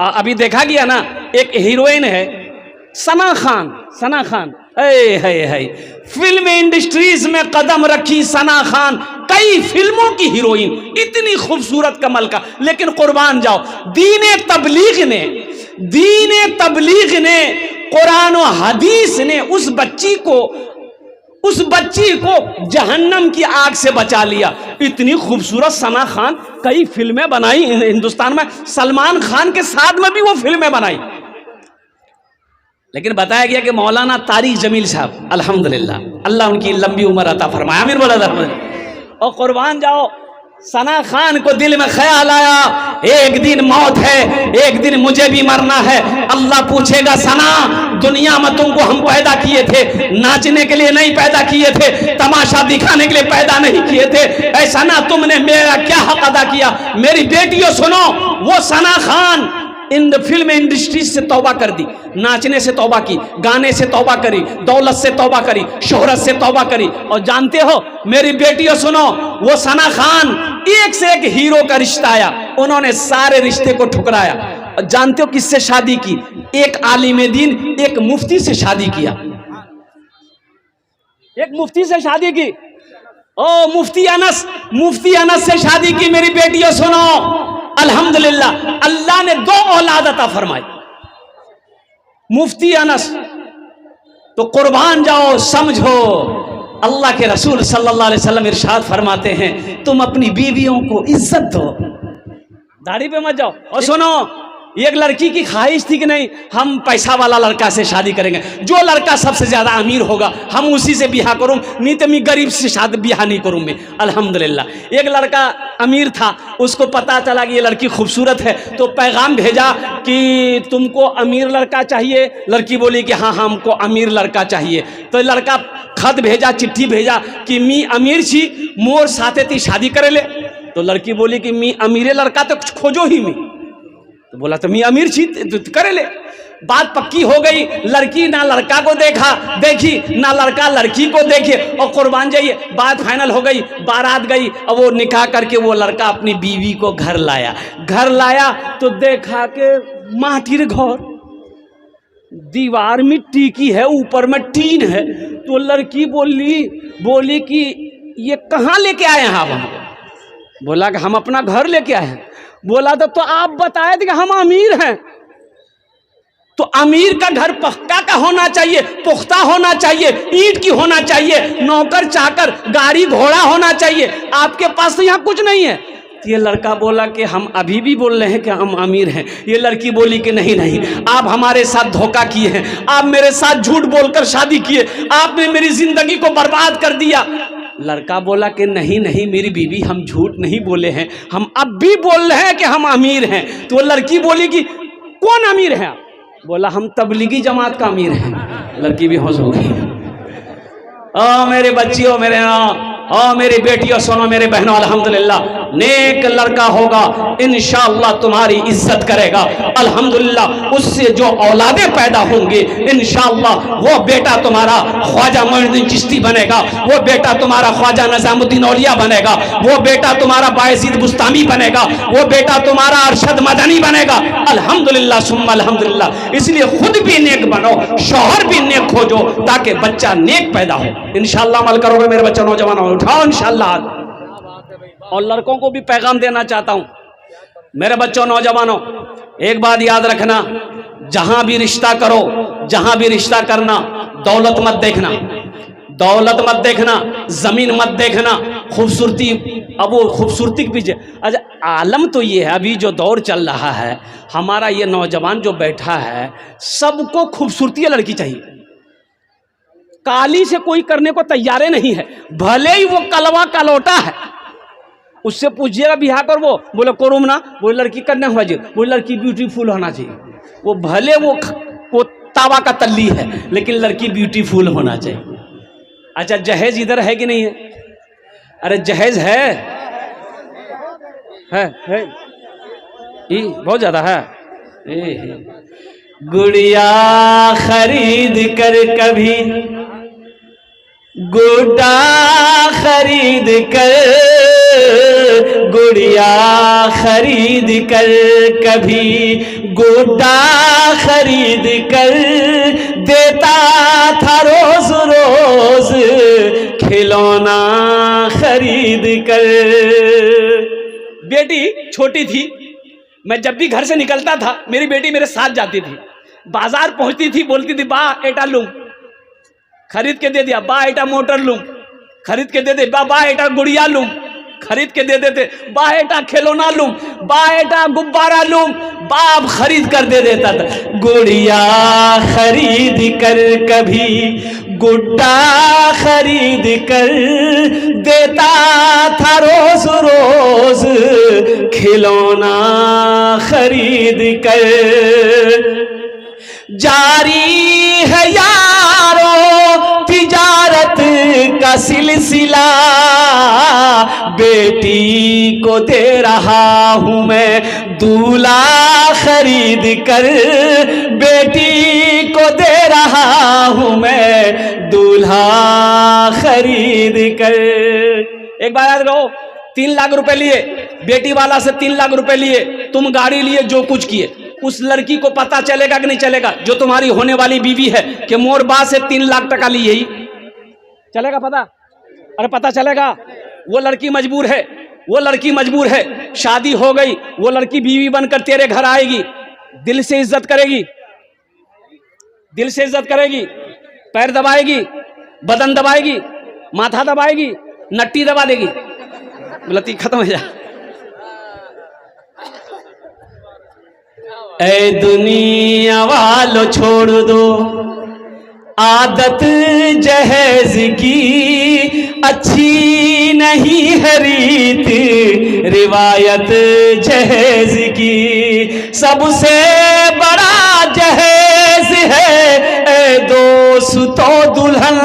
अभी देखा गया ना, एक हीरोइन है सना खान, सना खान है फिल्म इंडस्ट्रीज में कदम रखी सना खान, कई फिल्मों की हीरोइन, इतनी खूबसूरत कमल का। लेकिन कुर्बान जाओ, दीन तबलीग ने कुरान और हदीस ने उस बच्ची को जहन्नम की आग से बचा लिया। इतनी खूबसूरत सना खान, कई फिल्में बनाई हिंदुस्तान में, सलमान खान के साथ में भी वो फिल्में बनाई। लेकिन बताया गया कि मौलाना तारिक जमील साहब, अल्हम्दुलिल्लाह, अल्लाह उनकी लंबी उम्र अता फरमाए, आमीन बोला। और कुर्बान जाओ, सना खान को दिल में ख्याल आया, एक दिन मौत है, एक दिन मुझे भी मरना है। अल्लाह पूछेगा, सना दुनिया में तुमको हम पैदा किए थे, नाचने के लिए नहीं पैदा किए थे, तमाशा दिखाने के लिए पैदा नहीं किए थे। ऐसा ना तुमने मेरा क्या हक अदा किया। मेरी बेटियों सुनो, वो सना खान इन फिल्म इंडस्ट्री से तौबा कर दी, नाचने से तौबा की, गाने से तौबा करी, दौलत से तौबा करी, शोहरत से तौबा करी। और जानते हो मेरी बेटियों सुनो, वो सना खान एक से एक हीरो का रिश्ता आया, उन्होंने सारे रिश्ते को ठुकराया। और जानते हो किससे शादी की? एक आलिम दीन, एक मुफ्ती से शादी किया, एक मुफ्ती से शादी की। ओ मुफ्ती अनस से शादी की। मेरी बेटियों सुनो, अल्हम्दुलिल्लाह, अल्लाह ने 2 औलाद अता फरमाई, मुफ्ती अनस। तो कुर्बान जाओ, समझो, अल्लाह के रसूल सल्लल्लाहु अलैहि वसल्लम इरशाद फरमाते हैं, तुम अपनी बीवियों को इज्जत दो, दाढ़ी पे मत जाओ। और सुनो, एक लड़की की ख्वाहिश थी कि नहीं हम पैसा वाला लड़का से शादी करेंगे, जो लड़का सबसे ज्यादा अमीर होगा हम उसी से ब्याह करूं, नहीं तो मैं गरीब से शादी ब्याह नहीं करूं मैं। अल्हम्दुलिल्लाह, एक लड़का अमीर था, उसको पता चला कि ये लड़की खूबसूरत है, तो पैगाम भेजा कि तुमको अमीर लड़का चाहिए। लड़की बोली कि हाँ हमको अमीर लड़का चाहिए। तो लड़का खत भेजा, चिट्ठी भेजा कि मी अमीर छी, मोर साथे ती शादी करे ले। तो लड़की बोली कि मी अमीरे लड़का तो खोजो ही मी। तो बोला तो मैं अमीर छी तो करे ले। बात पक्की हो गई, लड़की ना लड़का को देखी ना लड़का लड़की को देखे, और कुर्बान जाइए बात फाइनल हो गई, बारात गई, और वो निकाह करके वो लड़का अपनी बीवी को घर लाया तो देखा के माटिर घर, दीवार मिट्टी की है, ऊपर में टीन है। तो लड़की बोली कि ये कहाँ लेके आए हैं आप? बोला कि हम अपना घर लेके आए हैं। बोला तो आप बताए थे कि हम अमीर हैं। तो अमीर का घर पक्का का होना चाहिए, पुख्ता होना चाहिए, ईंट की होना चाहिए, नौकर चाकर गाड़ी घोड़ा होना चाहिए। आपके पास तो यहाँ कुछ नहीं है। ये लड़का बोला कि हम अभी भी बोल रहे हैं कि हम अमीर हैं। ये लड़की बोली कि नहीं, आप हमारे साथ धोखा किए हैं, आप मेरे साथ झूठ बोलकर शादी किए, आपने मेरी जिंदगी को बर्बाद कर दिया। लड़का बोला कि नहीं मेरी बीवी, हम झूठ नहीं बोले हैं, हम अब भी बोल रहे हैं कि हम अमीर हैं। तो लड़की बोली कि कौन अमीर है? बोला हम तबलीगी जमात का अमीर हैं। लड़की भी होश हो गई। ओ मेरे बच्चियों, मेरी बेटियों सुनो, मेरे बहनों, अल्हम्दुलिल्लाह नेक लड़का होगा इंशाअल्लाह तुम्हारी इज्जत करेगा। अल्हम्दुलिल्लाह उससे जो औलादे पैदा होंगे इंशाअल्लाह वो बेटा तुम्हारा ख्वाजा मोइनुद्दीन चिश्ती बनेगा, वो बेटा तुम्हारा ख्वाजा निजामुद्दीन औलिया बनेगा, वो बेटा तुम्हारा बायजीद बुस्तामी बनेगा, वो बेटा तुम्हारा अरशद मदनी बनेगा। अल्हम्दुलिल्लाह सुम्मा अल्हम्दुलिल्लाह। इसलिए खुद भी नेक बनो, शौहर भी नेक खोजो, ताकि बच्चा नेक पैदा हो। इंशाअल्लाह अमल करोगे मेरे बच्चा, नौजवानों उठाओ इंशाअल्लाह। और लड़कों को भी पैगाम देना चाहता हूं, मेरे बच्चों, नौजवानों, एक बात याद रखना, जहां भी रिश्ता करो, जहां भी रिश्ता करना, दौलत मत देखना, जमीन मत देखना, खूबसूरती। अब वो खूबसूरती के पीछे, अच्छा आलम तो ये है, अभी जो दौर चल रहा है, हमारा ये नौजवान जो बैठा है, सबको खूबसूरती लड़की चाहिए। काली से कोई करने को तैयार नहीं है, भले ही वो कलवा कलौटा है। उससे पूछिएगा बिहार कर, वो बोले करूम ना, वो लड़की करना हुआ जी, वो लड़की ब्यूटीफुल होना चाहिए। वो भले वो तावा का तल्ली है, लेकिन लड़की ब्यूटीफुल होना चाहिए। अच्छा जहेज इधर है कि नहीं है? अरे जहेज है बहुत ज्यादा है। गुड़िया खरीद कर कभी गुड्डा खरीद कर गुड़िया खरीद कर, कभी गुड्डा खरीद कर देता था रोज रोज खिलौना खरीद कर। बेटी छोटी थी, मैं जब भी घर से निकलता था मेरी बेटी मेरे साथ जाती थी। बाजार पहुंचती थी, बोलती थी बा एटा लूं, खरीद के दे दिया। बा एटा मोटर लूं, खरीद के दे दे। बा एटा गुड़िया लूं, खरीद के दे देते। बा एटा खिलौना लूं, बा एटा गुब्बारा लूं, बाप खरीद कर दे देता था। गुड़िया खरीद कर, कभी गुड्डा खरीद कर देता था रोज रोज खिलौना खरीद कर। जारी है यारों तिजारत का सिलसिला, बेटी को दे रहा हूं मैं दूल्हा खरीद कर, बेटी को दे रहा हूं मैं दूल्हा खरीद कर। एक बार याद रहो, 3 लाख रुपए लिए बेटी वाला से, 3 लाख रुपए लिए, तुम गाड़ी लिए, जो कुछ किए, उस लड़की को पता चलेगा कि नहीं चलेगा, जो तुम्हारी होने वाली बीवी है, कि मोर बा से 3 लाख टका ली, यही चलेगा पता? अरे पता चलेगा। वो लड़की मजबूर है, वो लड़की मजबूर है, शादी हो गई, वो लड़की बीवी बनकर तेरे घर आएगी, दिल से इज्जत करेगी, दिल से इज्जत करेगी, पैर दबाएगी, बदन दबाएगी, माथा दबाएगी, नट्टी दबा देगी, गलती खत्म हो जा। ऐ दुनिया वालों छोड़ दो आदत जहेज की, अच्छी नहीं है रीत रिवायत जहेज की। सबसे बड़ा जहेज है ऐ दोस्तों दुल्हन,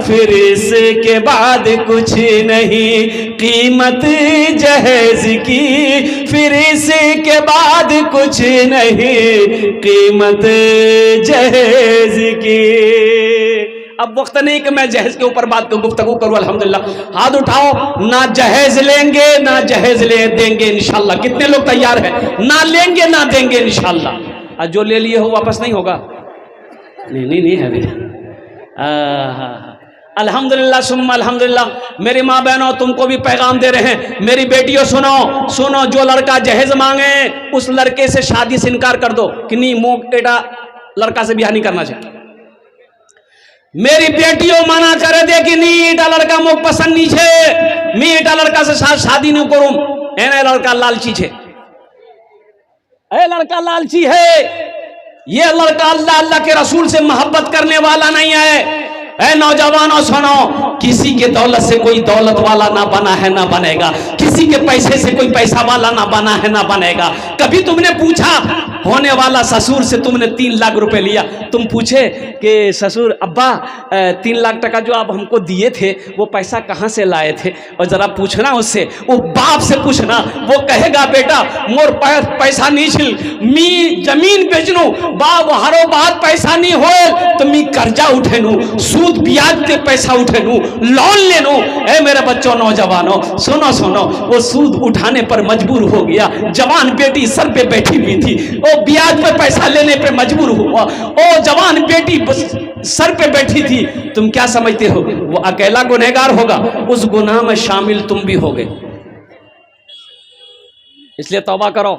फिर इसके बाद कुछ नहीं कीमत जहेज की, फिर इसके बाद कुछ नहीं कीमत जहेज की। अब वक्त नहीं कि मैं जहेज के ऊपर बात गुफ्तगू करूं। अल्हम्दुलिल्लाह, हाथ उठाओ, ना जहेज लेंगे ना जहेज ले देंगे इंशाल्लाह। कितने लोग तैयार हैं? ना लेंगे ना देंगे इंशाल्लाह। और जो ले लिए हो वापस नहीं होगा? नहीं है अभी। अल्हम्दुलिल्लाह सुम्मा अल्हम्दुलिल्लाह। मेरी माँ बहनों, तुमको भी पैगाम दे रहे हैं। मेरी बेटियों सुनो सुनो, जो लड़का जहेज मांगे उस लड़के से शादी से इनकार कर दो कि नहीं, मोक बेटा लड़का से ब्याह नहीं करना चाहिए। मेरी बेटियों मना कर दे कि नहीं, एटा लड़का मोक पसंद नहीं छे, मैं एटा लड़का से शादी नहीं करूं। एने लड़का लालची छे, ए लड़का लालची है, ये लड़का अल्लाह अल्लाह के रसूल से मोहब्बत करने वाला नहीं है। ऐ नौजवानों सुनो, किसी के दौलत से कोई दौलत वाला ना बना है ना बनेगा, किसी के पैसे से कोई पैसा वाला ना बना है ना बनेगा। कभी तुमने पूछा होने वाला ससुर से, तुमने 3 लाख रुपए लिया, तुम पूछे कि ससुर अब्बा 3 लाख टका जो आप हमको दिए थे वो पैसा कहाँ से लाए थे? और जरा पूछना उससे, वो बाप से पूछना, वो कहेगा बेटा मोर पैसा नहीं छिल, मी जमीन बेचनू बाप हरो बात पैसा नहीं हो तो मी कर्जा उठेनू, सूद ब्याज पे पैसा उठेनू, लोन लेनू। ए मेरे बच्चों नौजवानों सुनो सुनो, वो सूद उठाने पर मजबूर हो गया, जवान बेटी सर पे बैठी हुई थी, वो ब्याज पे पैसा लेने पे मजबूर हुआ, ओ जवान बेटी सर पे बैठी थी। तुम क्या समझते हो वो अकेला गुनहगार होगा? उस गुनाह में शामिल तुम भी हो गए। इसलिए तौबा करो।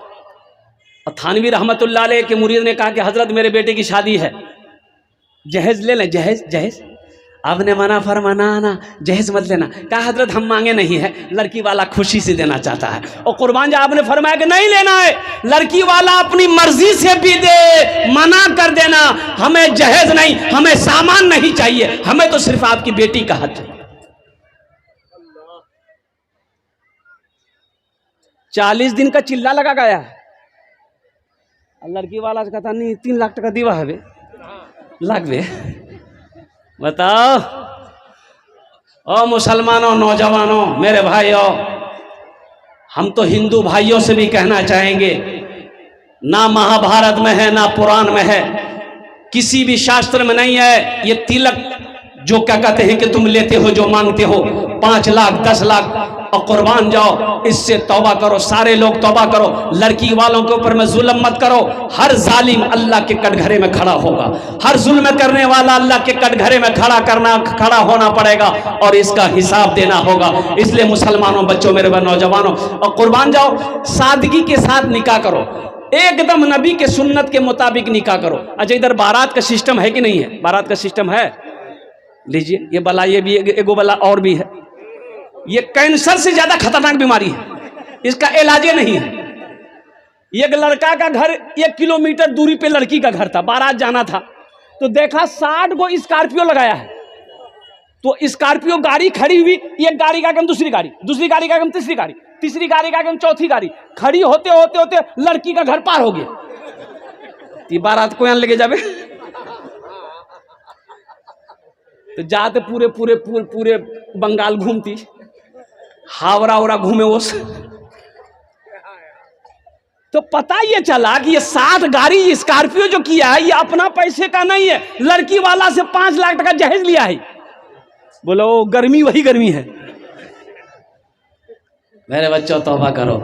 और थानवी रहमतुल्लाह अलैह के मुरीद ने कहा कि हजरत मेरे बेटे की शादी है, जहेज ले लें। जहेज जहेज आपने मना फरमाना ना, जहेज मत लेना। कहा हजरत हम मांगे नहीं है, लड़की वाला खुशी से देना चाहता है। और कुर्बान जा आपने फरमाया कि नहीं लेना है, लड़की वाला अपनी मर्जी से भी दे, मना कर देना, हमें जहेज नहीं, हमें सामान नहीं चाहिए, हमें तो सिर्फ आपकी बेटी का हक है। 40 दिन का चिल्ला लगा गया है। लड़की वाला कहता नहीं 3 लाख टका दीवा है लाख बे। बताओ ओ मुसलमानों नौजवानों मेरे भाइयों, हम तो हिंदू भाइयों से भी कहना चाहेंगे, ना महाभारत में है ना पुराण में है, किसी भी शास्त्र में नहीं है ये तिलक जो क्या कहते हैं कि तुम लेते हो जो मांगते हो 5 लाख 10 लाख और कुर्बान जाओ, इससे तौबा करो। सारे लोग तौबा करो, लड़की वालों के ऊपर में जुल्म मत करो। हर जालिम अल्लाह के कटघरे में खड़ा होगा, हर जुल्म करने वाला अल्लाह के कटघरे में खड़ा होना पड़ेगा और इसका हिसाब देना होगा। इसलिए मुसलमानों, बच्चों, मेरे नौजवानों, और कुर्बान जाओ, सादगी के साथ निकाह करो, एकदम नबी के सुन्नत के मुताबिक निकाह करो। अच्छा, इधर बारात का सिस्टम है कि नहीं है? बारात का सिस्टम है, लीजिए ये बला, ये भी एगो बला और भी है। ये कैंसर से ज्यादा खतरनाक बीमारी है, इसका इलाज नहीं है। एक लड़का का घर 1 किलोमीटर दूरी पे लड़की का घर था, बारात जाना था तो देखा 60 गो स्कॉर्पियो लगाया है। तो स्कॉर्पियो गाड़ी खड़ी हुई, एक गाड़ी का आगे दूसरी गाड़ी, दूसरी गाड़ी का आगे तीसरी गाड़ी, तीसरी गाड़ी का आगे चौथी गाड़ी, खड़ी होते होते होते लड़की का घर पार हो गया। बारात को यहाँ लेके जावे तो जाते पूरे पूरे पूरे पूरे बंगाल घूमती, हावड़ा उड़ा घूमे वो। तो पता ये चला कि ये 60 गाड़ी स्कॉर्पियो जो किया है ये अपना पैसे का नहीं है, लड़की वाला से 5 लाख टका जहेज लिया है। बोलो गर्मी वही गर्मी है। मेरे बच्चों, तौबा करो,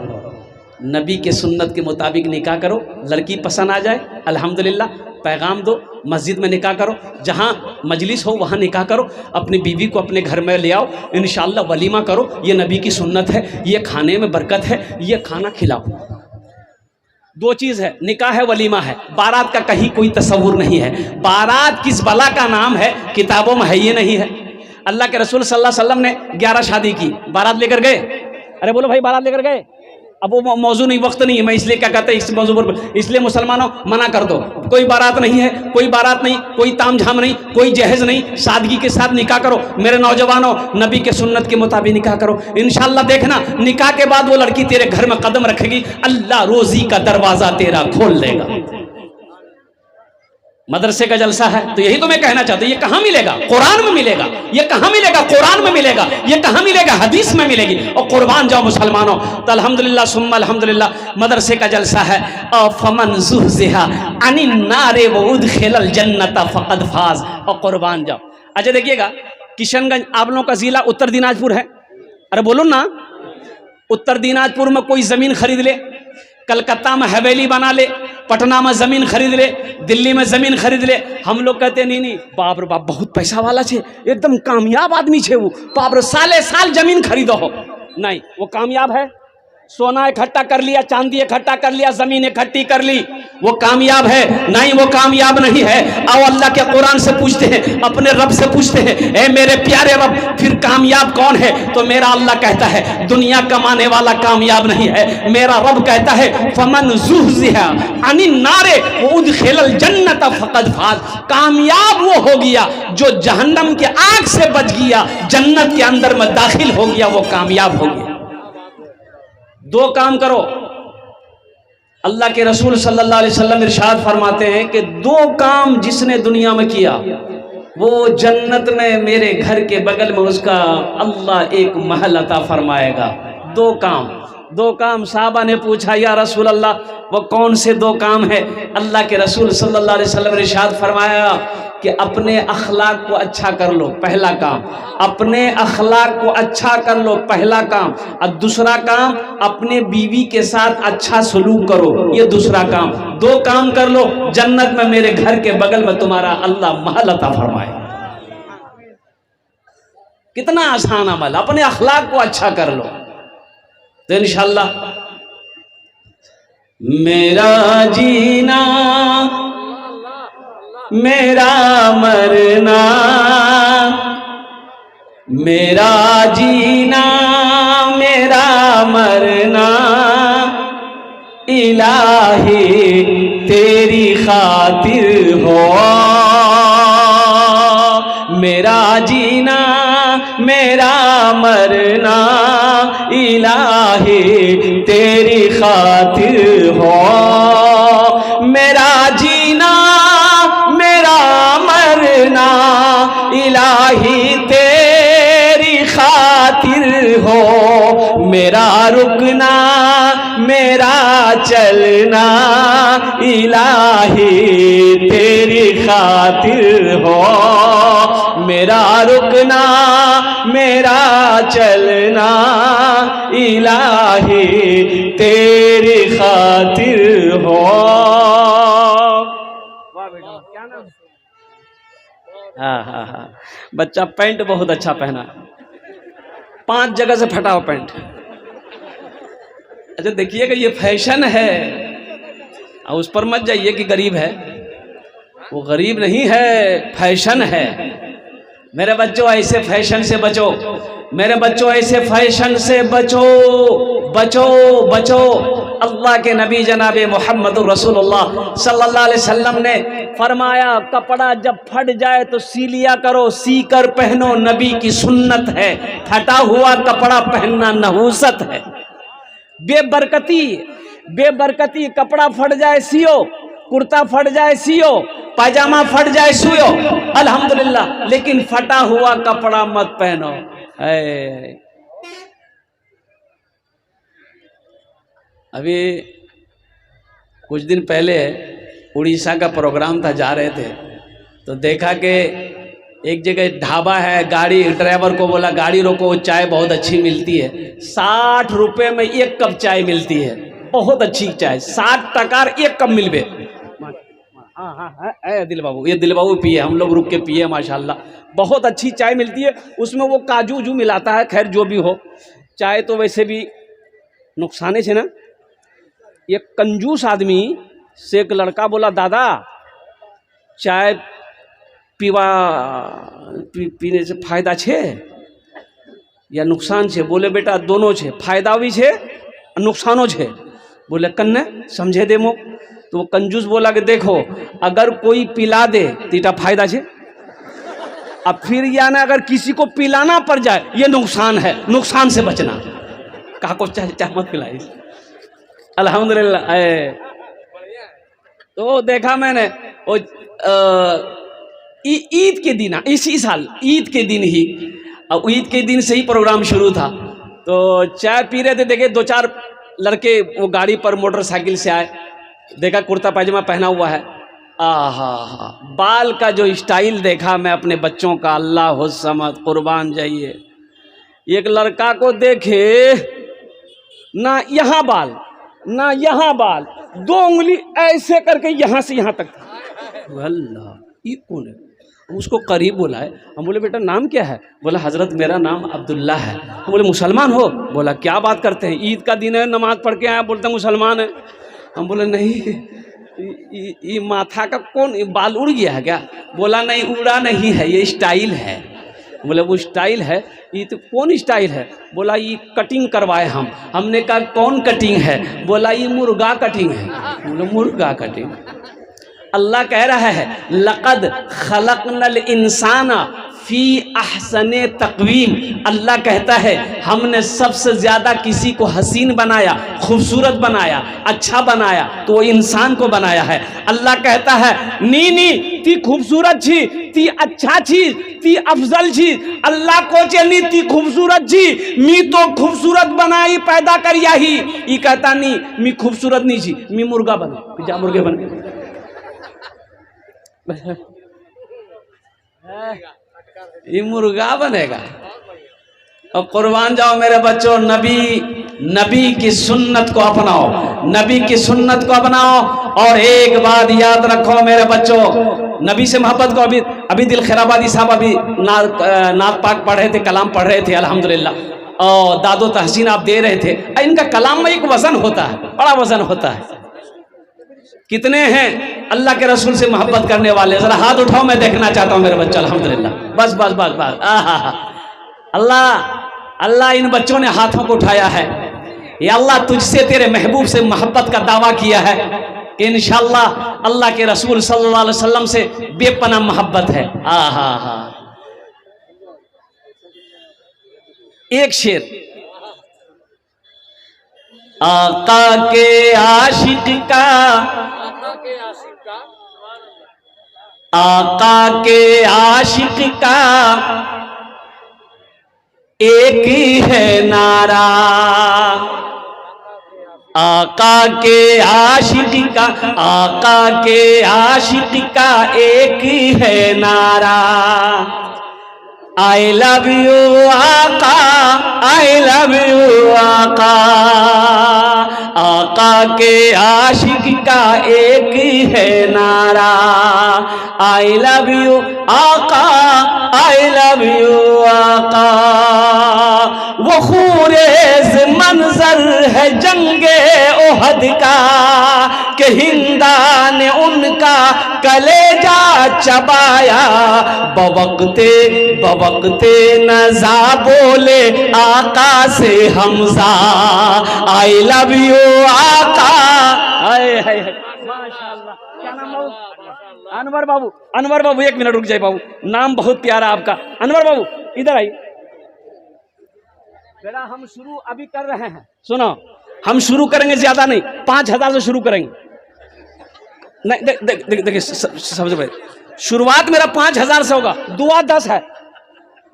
नबी के सुन्नत के मुताबिक निकाह करो। लड़की पसंद आ जाए अल्हम्दुलिल्लाह, पैगाम दो, मस्जिद में निकाह करो, जहाँ मजलिस हो वहाँ निकाह करो, अपनी बीवी को अपने घर में ले आओ, इंशाअल्लाह वलीमा करो। ये नबी की सुन्नत है, ये खाने में बरकत है, ये खाना खिलाओ। 2 चीज़ है, निकाह है, वलीमा है। बारात का कहीं कोई तस्वुर नहीं है। बारात किस बला का नाम है, किताबों में है ये नहीं है। अल्लाह के रसूल सल्लल्लाहु अलैहि वसल्लम ने 11 शादी की, बारात लेकर गए? अरे बोलो भाई, बारात लेकर गए? अब वो मौजू नहीं, वक्त नहीं है, मैं इसलिए क्या कहते हैं इस मौजू पर, इसलिए मुसलमानों मना कर दो, कोई बारात नहीं है, कोई बारात नहीं, कोई तामझाम नहीं, कोई जहेज नहीं, सादगी के साथ निकाह करो। मेरे नौजवानों, नबी के सुन्नत के मुताबिक निकाह करो। इंशाअल्लाह देखना, निकाह के बाद वो लड़की तेरे घर में कदम रखेगी, अल्लाह रोजी का दरवाजा तेरा खोल देगा। मदरसे का जलसा है तो यही तो मैं कहना चाहता हूँ। ये कहाँ मिलेगा? कुरान में मिलेगा। ये कहाँ मिलेगा? कुरान में मिलेगा। ये कहाँ मिलेगा? हदीस में मिलेगी। और कुर्बान जाओ मुसलमानों, तो अल्हम्दुलिल्लाह सुम्मा अल्हम्दुलिल्लाह, मदरसे का जलसा है। फमन ज़ुहज़िहा अनिन नारे व उदखिलल जन्नत फ़क़द फ़ाज़। और कुर्बान जाओ। अच्छा देखिएगा, किशनगंज आप लोगों का जिला उत्तर दिनाजपुर है। अरे बोलो ना, उत्तर दिनाजपुर में कोई ज़मीन खरीद ले, कलकत्ता में हवेली बना ले, पटना में जमीन खरीद ले, दिल्ली में जमीन खरीद ले। हम लोग कहते नहीं नहीं, बाप रे बाप बहुत पैसा वाला छे, एकदम कामयाब आदमी छे वो, बाप रे साले साल जमीन खरीदो हो। नहीं, वो कामयाब है? सोना इकट्ठा कर लिया, चांदी इकट्ठा कर लिया, जमीन इकट्ठी कर ली, वो कामयाब है? नहीं, वो कामयाब नहीं है। आओ अल्लाह के कुरान से पूछते हैं, अपने रब से पूछते हैं, ए मेरे प्यारे रब, फिर कामयाब कौन है? तो मेरा अल्लाह कहता है दुनिया कमाने वाला कामयाब नहीं है। मेरा रब कहता है फमन ज़ुहज़िहा अनिन नारे व उदखिलल जन्नत फ़क़द फ़ाज़। कामयाब वो हो गया जो जहन्नम के आग से बच गया, जन्नत के अंदर में दाखिल हो गया, वो कामयाब हो गया। 2 काम करो। अल्लाह के रसूल सल्लल्लाहु अलैहि वसल्लम इरशाद फरमाते हैं कि 2 काम जिसने दुनिया में किया वो जन्नत में मेरे घर के बगल में उसका अल्लाह एक महल अता फरमाएगा। 2 काम। साहबा ने पूछा, या रसूल अल्लाह वो कौन से 2 काम है? अल्लाह के रसूल सल्लल्लाहु अलैहि वसल्लम ने इरशाद फरमाया कि अपने अखलाक को अच्छा कर लो, पहला काम। अपने अखलाक को अच्छा कर लो, पहला काम। और दूसरा काम, अपने बीवी के साथ अच्छा सलूक करो, ये दूसरा काम। 2 काम कर लो, जन्नत में मेरे घर के बगल में तुम्हारा अल्लाह महल अता फरमाए। कितना आसान अमल, अपने अखलाक को अच्छा कर लो तो इंशाअल्लाह मेरा जीना मेरा मरना, मेरा जीना मेरा मरना इलाही तेरी खातिर हो। मेरा जीना मेरा मरना इलाही तेरी खातिर हो। मेरा जीना मेरा मरना इलाही तेरी खातिर हो। मेरा रुकना मेरा चलना इलाही तेरी खातिर हो। मेरा रुकना मेरा चलना इलाही तेरी खातिर हो। वाह बेटा, क्या नाम? हाँ, बच्चा पैंट बहुत अच्छा पहना, 5 जगह से फटा हुआ पैंट। अच्छा देखिएगा, ये फैशन है, और उस पर मत जाइए कि गरीब है, वो गरीब नहीं है, फैशन है। मेरे बच्चों ऐसे फैशन से बचो, मेरे बच्चों ऐसे फैशन से बचो, बचो बचो। अल्लाह के नबी जनाब मोहम्मद रसूलुल्लाह सल्लल्लाहु अलैहि वसल्लम ने फरमाया, कपड़ा जब फट जाए तो सी लिया करो, सी कर पहनो, नबी की सुन्नत है। फटा हुआ कपड़ा पहनना नहूसत है, बेबरकती, बेबरकती। कपड़ा फट जाए सियो, कुर्ता फट जाए सियो, पायजामा फट जाए सियो, अल्हम्दुलिल्लाह, लेकिन फटा हुआ कपड़ा मत पहनो। है अभी कुछ दिन पहले उड़ीसा का प्रोग्राम था, जा रहे थे तो देखा कि एक जगह ढाबा है, गाड़ी ड्राइवर को बोला गाड़ी रोको, चाय बहुत अच्छी मिलती है। 60 रुपये में 1 कप चाय मिलती है, बहुत अच्छी चाय, 60 टका 1 कप मिलबे। हाँ, दिल बाबू, ये दिल बाबू पिए, हम लोग रुक के पिए, माशाल्लाह बहुत अच्छी चाय मिलती है। उसमें वो काजू उजू मिलाता है, खैर जो भी हो, चाय तो वैसे भी नुकसाने से ना। एक कंजूस आदमी से एक लड़का बोला, दादा चाय पीने से फायदा छे या नुकसान छे? बोले बेटा दोनों छे, फायदा भी छे नुकसानो छे। बोले कन्ने समझे दे मो। तो वो कंजूस बोला कि देखो, अगर कोई पिला दे तो इटा फायदा छे, अब फिर या ना अगर किसी को पिलाना पड़ जाए ये नुकसान है, नुकसान से बचना। कहा को चाय मत पिलाई, अल्हम्दुलिल्लाह। तो देखा मैंने वो ईद के दिन, इसी साल ईद के दिन ही, अब ईद के दिन से ही प्रोग्राम शुरू था, तो चाय पी रहे थे, देखे 2-4 लड़के वो गाड़ी पर मोटरसाइकिल से आए, देखा कुर्ता पायजामा पहना हुआ है, आहा, बाल का जो स्टाइल देखा मैं अपने बच्चों का, अल्लाह हो समद कुर्बान जाइए। एक लड़का को देखे ना यहाँ बाल ना यहाँ बाल, 2 उंगली ऐसे करके यहाँ से यहाँ तक। अल्लाह, ये कौन है? उसको करीब बोला है, हम बोले बेटा नाम क्या है? बोला हजरत मेरा नाम अब्दुल्ला है। हम बोले मुसलमान हो? बोला क्या बात करते हैं, ईद का दिन है, नमाज पढ़ के आया, बोलते मुसलमान है। हम बोले नहीं, ये माथा का कौन बाल उड़ गया है क्या? बोला नहीं, उड़ा नहीं है, ये स्टाइल है। बोले वो स्टाइल है, ये तो कौन स्टाइल है? बोला ये कटिंग करवाए हम। हमने कहा कौन कटिंग है? बोला ये मुर्गा कटिंग है। बोले मुर्गा कटिंग? अल्लाह कह रहा है लक़द खलक़नल इंसाना फी अहसने तक़वीम। अल्लाह कहता है हमने सबसे ज़्यादा किसी को हसीन बनाया, खूबसूरत बनाया, अच्छा बनाया तो वो इंसान को बनाया है। अल्लाह कहता है नी नी ती खूबसूरत छी, ती अच्छा छी, ती अफजल छी। अल्लाह को चली ती खूबसूरत छी, मी तो खूबसूरत बनाई पैदा करिया ही। ये कहता नहीं मी खूबसूरत नहीं छी, मी मुर्गा बना, जा मुर्गे बन। ये मुर्गा बनेगा। और कुर्बान जाओ मेरे बच्चों, नबी की सुन्नत को अपनाओ, नबी की सुन्नत को अपनाओ। और एक बात याद रखो मेरे बच्चों, नबी से मोहब्बत को, अभी दिल खैराबादी साहब अभी नात पाक पढ़ रहे थे, कलाम पढ़ रहे थे अल्हम्दुलिल्लाह, और दादो तहसीन आप दे रहे थे। इनका कलाम में एक वजन होता है, बड़ा वजन होता है। कितने हैं अल्लाह के रसूल से मोहब्बत करने वाले? जरा हाथ उठाओ, मैं देखना चाहता हूं मेरे बच्चे। अल्हम्दुलिल्लाह, बस बस बस बस। अल्लाह अल्लाह इन बच्चों ने हाथों को उठाया है। या अल्लाह तुझसे, तेरे महबूब से मोहब्बत का दावा किया है कि इंशाअल्लाह अल्लाह के रसूल सल्लल्लाहु अलैहि वसल्लम से बेपनाह मोहब्बत है। एक शेर, आका के आशिक का, आका के आशिक का एक ही है नारा, आका के आशिक का, आका के आशिक का एक ही है नारा। आई लव यू आका, आई लव यू आका। आका के आशिक का एक है नारा, आई लव यू आका, आई लव यू आका। वो खूरेज मंजर है जंगे ओहद का, कि हिंदा ने उनका कलेजा चबाया। बवक्ते नजा बोले आका से हमजा, आई लव यू आका। माशाअल्लाह। क्या नाम बाबू? अनवर बाबू। अनवर बाबू एक मिनट रुक जाए बाबू, नाम बहुत प्यारा आपका। अनवर बाबू इधर आइए बेटा। हम शुरू अभी कर रहे हैं, सुनो हम शुरू करेंगे, ज्यादा नहीं, 5,000 से शुरू करेंगे। नहीं देखिए समझो भाई, शुरुआत मेरा 5,000 से होगा, दुआ 10 है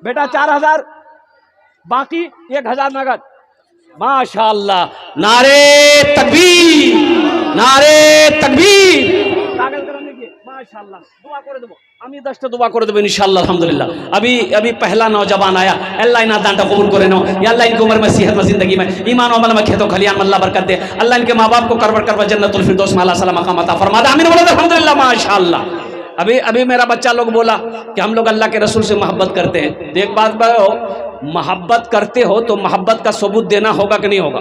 बेटा, 4,000 बाकी 1,000 नगद। माशाअल्लाह, नारे तकबीर, नारे तकबीर। माशाअल्लाह, दुआ करे देबो আমি 10টা दुआ করে দেব इंशाअल्लाह अल्हम्दुलिल्लाह। अभी पहला नौजवान आया, अल्लाह इना दांटा कबूल करे नो या अल्लाह इनकी उम्र में सेहत में जिंदगी में ईमान और अमल में खेतों खलियान में अल्लाह बरकत दे। अल्लाह इनके माँ बाप को करवर जन्नतुल फिरदौस में अल्लाह सलाम मकाम अता फरमा दे। आमीन बोलो अल्हम्दुलिल्लाह। माशाअल्लाह। अभी मेरा बच्चा लोग बोला कि हम लोग अल्लाह के रसूल से मोहब्बत करते हैं। तो एक बात बताओ, मोहब्बत करते हो तो मोहब्बत का सबूत देना होगा कि नहीं होगा?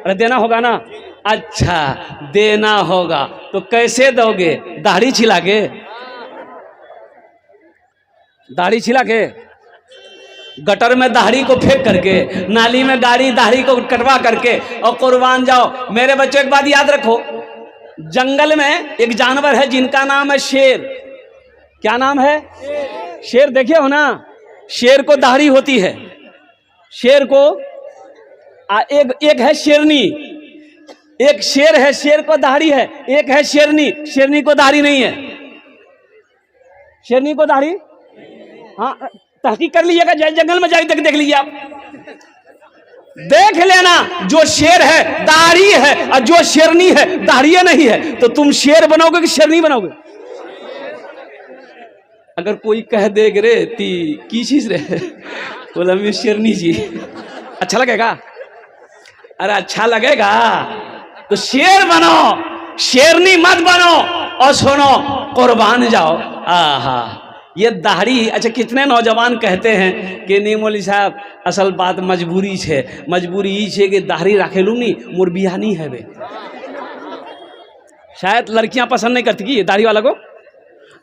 अरे देना होगा ना। अच्छा देना होगा तो कैसे दोगे? दाढ़ी छिला के, दाढ़ी छिला के, गटर में दाढ़ी को फेंक करके, नाली में गाड़ी दाढ़ी को कटवा करके और कुर्बान जाओ। मेरे बच्चों एक बात याद रखो, जंगल में एक जानवर है जिनका नाम है शेर। क्या नाम है? शेर। देखे हो ना, शेर को दाढ़ी होती है, शेर को एक है शेरनी, एक शेर है, शेर को दाढ़ी है, एक है शेरनी, शेरनी को दाढ़ी नहीं है। शेरनी को दाढ़ी, हाँ तहकीक कर लीजिएगा, जंगल में जाके देख लीजिए आप, देख लेना। जो शेर है दाढ़ी है और जो शेरनी है दाढ़ी नहीं है, तो तुम शेर बनोगे कि शेरनी बनोगे? अगर कोई कह देगे रे ती की चीज रे, बोला मैं शेरनी जी, अच्छा लगेगा? अरे अच्छा लगेगा तो शेर बनो, शेरनी मत बनो। और सुनो, कुर्बान जाओ। आहा, ये दाढ़ी। अच्छा कितने नौजवान कहते हैं कि नहीं मौलवी साहब असल बात मजबूरी है, मजबूरी ई है कि दाढ़ी रखेलू नहीं, मोर बियाह नहीं है बे। शायद लड़कियां पसंद नहीं करती कि दाढ़ी वाला को।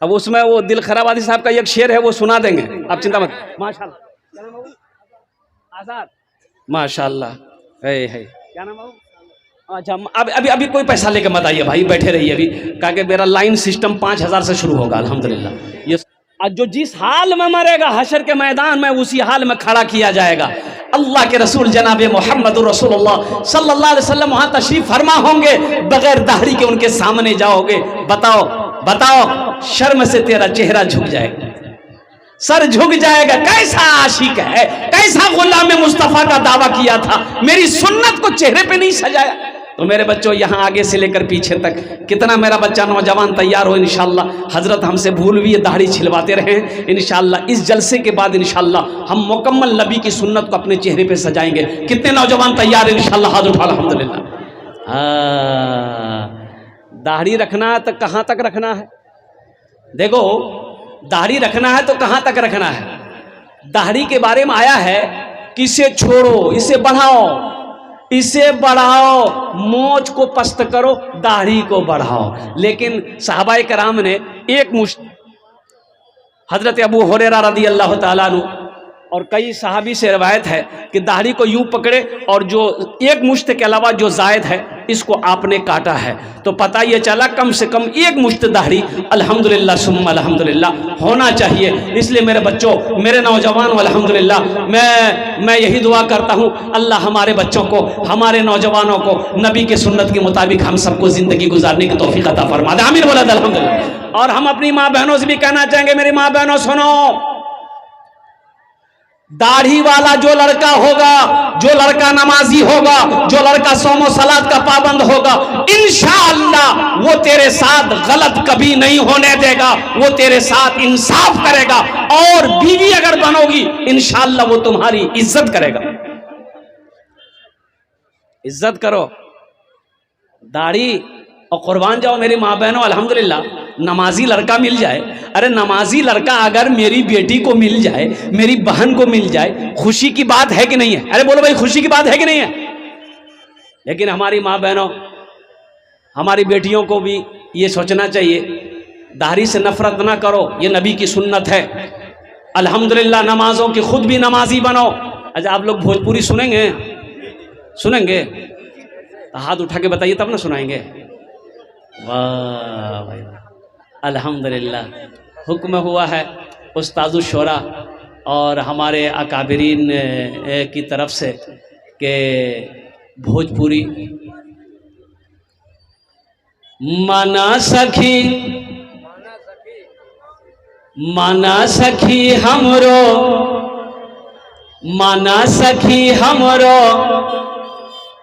अब उसमें वो दिल खराब आदि साहब का एक शेर है, वो सुना देंगे, आप चिंता मत। माशाल्लाह, आजाद, माशाल्लाह है। क्या नाम है? अच्छा अभी कोई पैसा लेके मत आइए भाई, बैठे रहिए अभी, क्योंकि मेरा लाइन सिस्टम 5,000 से शुरू होगा अल्हम्दुलिल्लाह। ये जो जिस हाल में मरेगा हशर के मैदान में उसी हाल में खड़ा किया जाएगा। अल्लाह के रसूल जनाब मोहम्मद रसूलुल्लाह सल्लल्लाहु अलैहि वसल्लम वहां तशरीफ फरमा होंगे, बगैर दाढ़ी के उनके सामने जाओगे। बताओ बताओ, शर्म से तेरा चेहरा झुक जाएगा, सर झुक जाएगा। कैसा आशिक है, कैसा गुलाम मुस्तफा का दावा किया था, मेरी सुन्नत को चेहरे पे नहीं सजाया। तो मेरे बच्चों यहाँ आगे से लेकर पीछे तक कितना मेरा बच्चा नौजवान तैयार हो इंशाअल्लाह। हजरत हमसे भूल भी ये दाढ़ी छिलवाते रहे इंशाअल्लाह। इस जलसे के बाद इंशाअल्लाह हम मुकम्मल नबी की सुन्नत को अपने चेहरे पे सजाएंगे। कितने नौजवान तैयार है इंशाअल्लाह? हाथ उठा अल्हम्दुलिल्लाह। दाढ़ी रखना है तो कहाँ तक रखना है? देखो, दाढ़ी रखना है तो कहाँ तक रखना है? दाढ़ी के बारे में आया है कि इसे छोड़ो, इसे बढ़ाओ, इसे बढ़ाओ, मोछ को पस्त करो, दाढ़ी को बढ़ाओ। लेकिन सहाबाए कराम ने एक मुश्त, हजरत अबू हुरैरा रदी अल्लाह ताला अन्हु और कई सहाबी से रवायत है कि दाढ़ी को यूं पकड़े और जो एक मुश्त के अलावा जो जायद है इसको आपने काटा है, तो पता ये चला कम से कम एक मुश्त दाढ़ी अल्हम्दुलिल्लाह सुम्मा अल्हम्दुलिल्लाह होना चाहिए। इसलिए मेरे बच्चों, मेरे नौजवान अल्हम्दुलिल्लाह, मैं यही दुआ करता हूँ अल्लाह हमारे बच्चों को, हमारे नौजवानों को नबी के सुन्नत के मुताबिक हम सबको ज़िंदगी गुजारने की तौफीक अता फरमा दे। आमीन बोला अल्हम्दुलिल्लाह। और हम अपनी माँ बहनों से भी कहना चाहेंगे, मेरी माँ बहनों सुनो, दाढ़ी वाला जो लड़का होगा, जो लड़का नमाजी होगा, जो लड़का सोमो सलात का पाबंद होगा, इंशाअल्लाह वो तेरे साथ गलत कभी नहीं होने देगा, वो तेरे साथ इंसाफ करेगा। और बीवी अगर बनोगी इंशाअल्लाह वो तुम्हारी इज्जत करेगा। इज्जत करो, दाढ़ी और कुर्बान जाओ मेरी माँ बहनों। अल्हम्दुलिल्लाह नमाजी लड़का मिल जाए, अरे नमाजी लड़का अगर मेरी बेटी को मिल जाए, मेरी बहन को मिल जाए, खुशी की बात है कि नहीं है? अरे बोलो भाई, खुशी की बात है कि नहीं है? लेकिन हमारी माँ बहनों, हमारी बेटियों को भी ये सोचना चाहिए, दाढ़ी से नफरत ना करो, ये नबी की सुन्नत है। अल्हम्दुलिल्लाह नमाजों की खुद भी नमाजी बनो। अच्छा आप लोग भोजपुरी सुनेंगे? सुनेंगे तो हाथ उठा के बताइए तब ना सुनाएंगे। वाह भाई, अल्हम्दुलिल्लाह हुक्म हुआ है उस्तादुल शोरा और हमारे अकाबरीन की तरफ से कि भोजपुरी माना सखी, माना सखी हमरो, माना सखी हमरो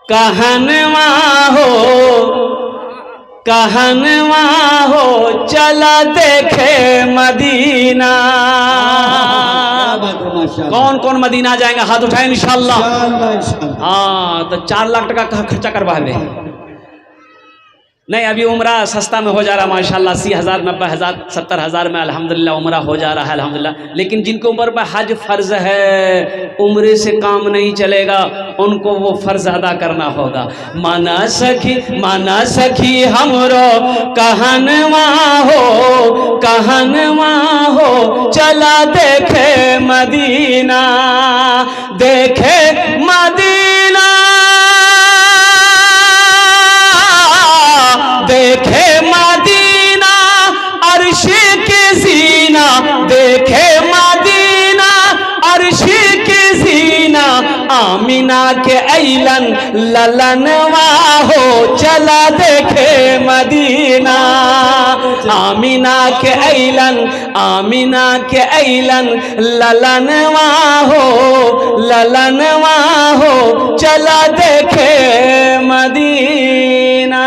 कहनवा हो, कहनवा हो चला देखे मदीना। कौन कौन मदीना जाएंगे? हाथ उठाएं इंशाअल्लाह। हाँ तो 4 लाख टका का खर्चा करवा ले। नहीं अभी उम्रा सस्ता में हो जा रहा है माशाल्लाह, 80,000 90,000 70,000 में अल्हम्दुलिल्लाह उम्रा हो जा रहा है अल्हम्दुलिल्लाह। लेकिन जिनको उम्र पर हज फर्ज है, उम्रे से काम नहीं चलेगा, उनको वो फर्ज अदा करना होगा। माना सखी हमरो कहनवा हो, कहनवा हो चला देखे मदीना, देखे मदीना, देखे मदीना अर्श के जीना, देखे मदीना अर्श के जीना, आमिना के ऐलन ललनवा हो चला देखे मदीना, आमिना के ऐलन, आमिना के ऐलन ललनवा हो, ललनवा हो चला देखे मदीना।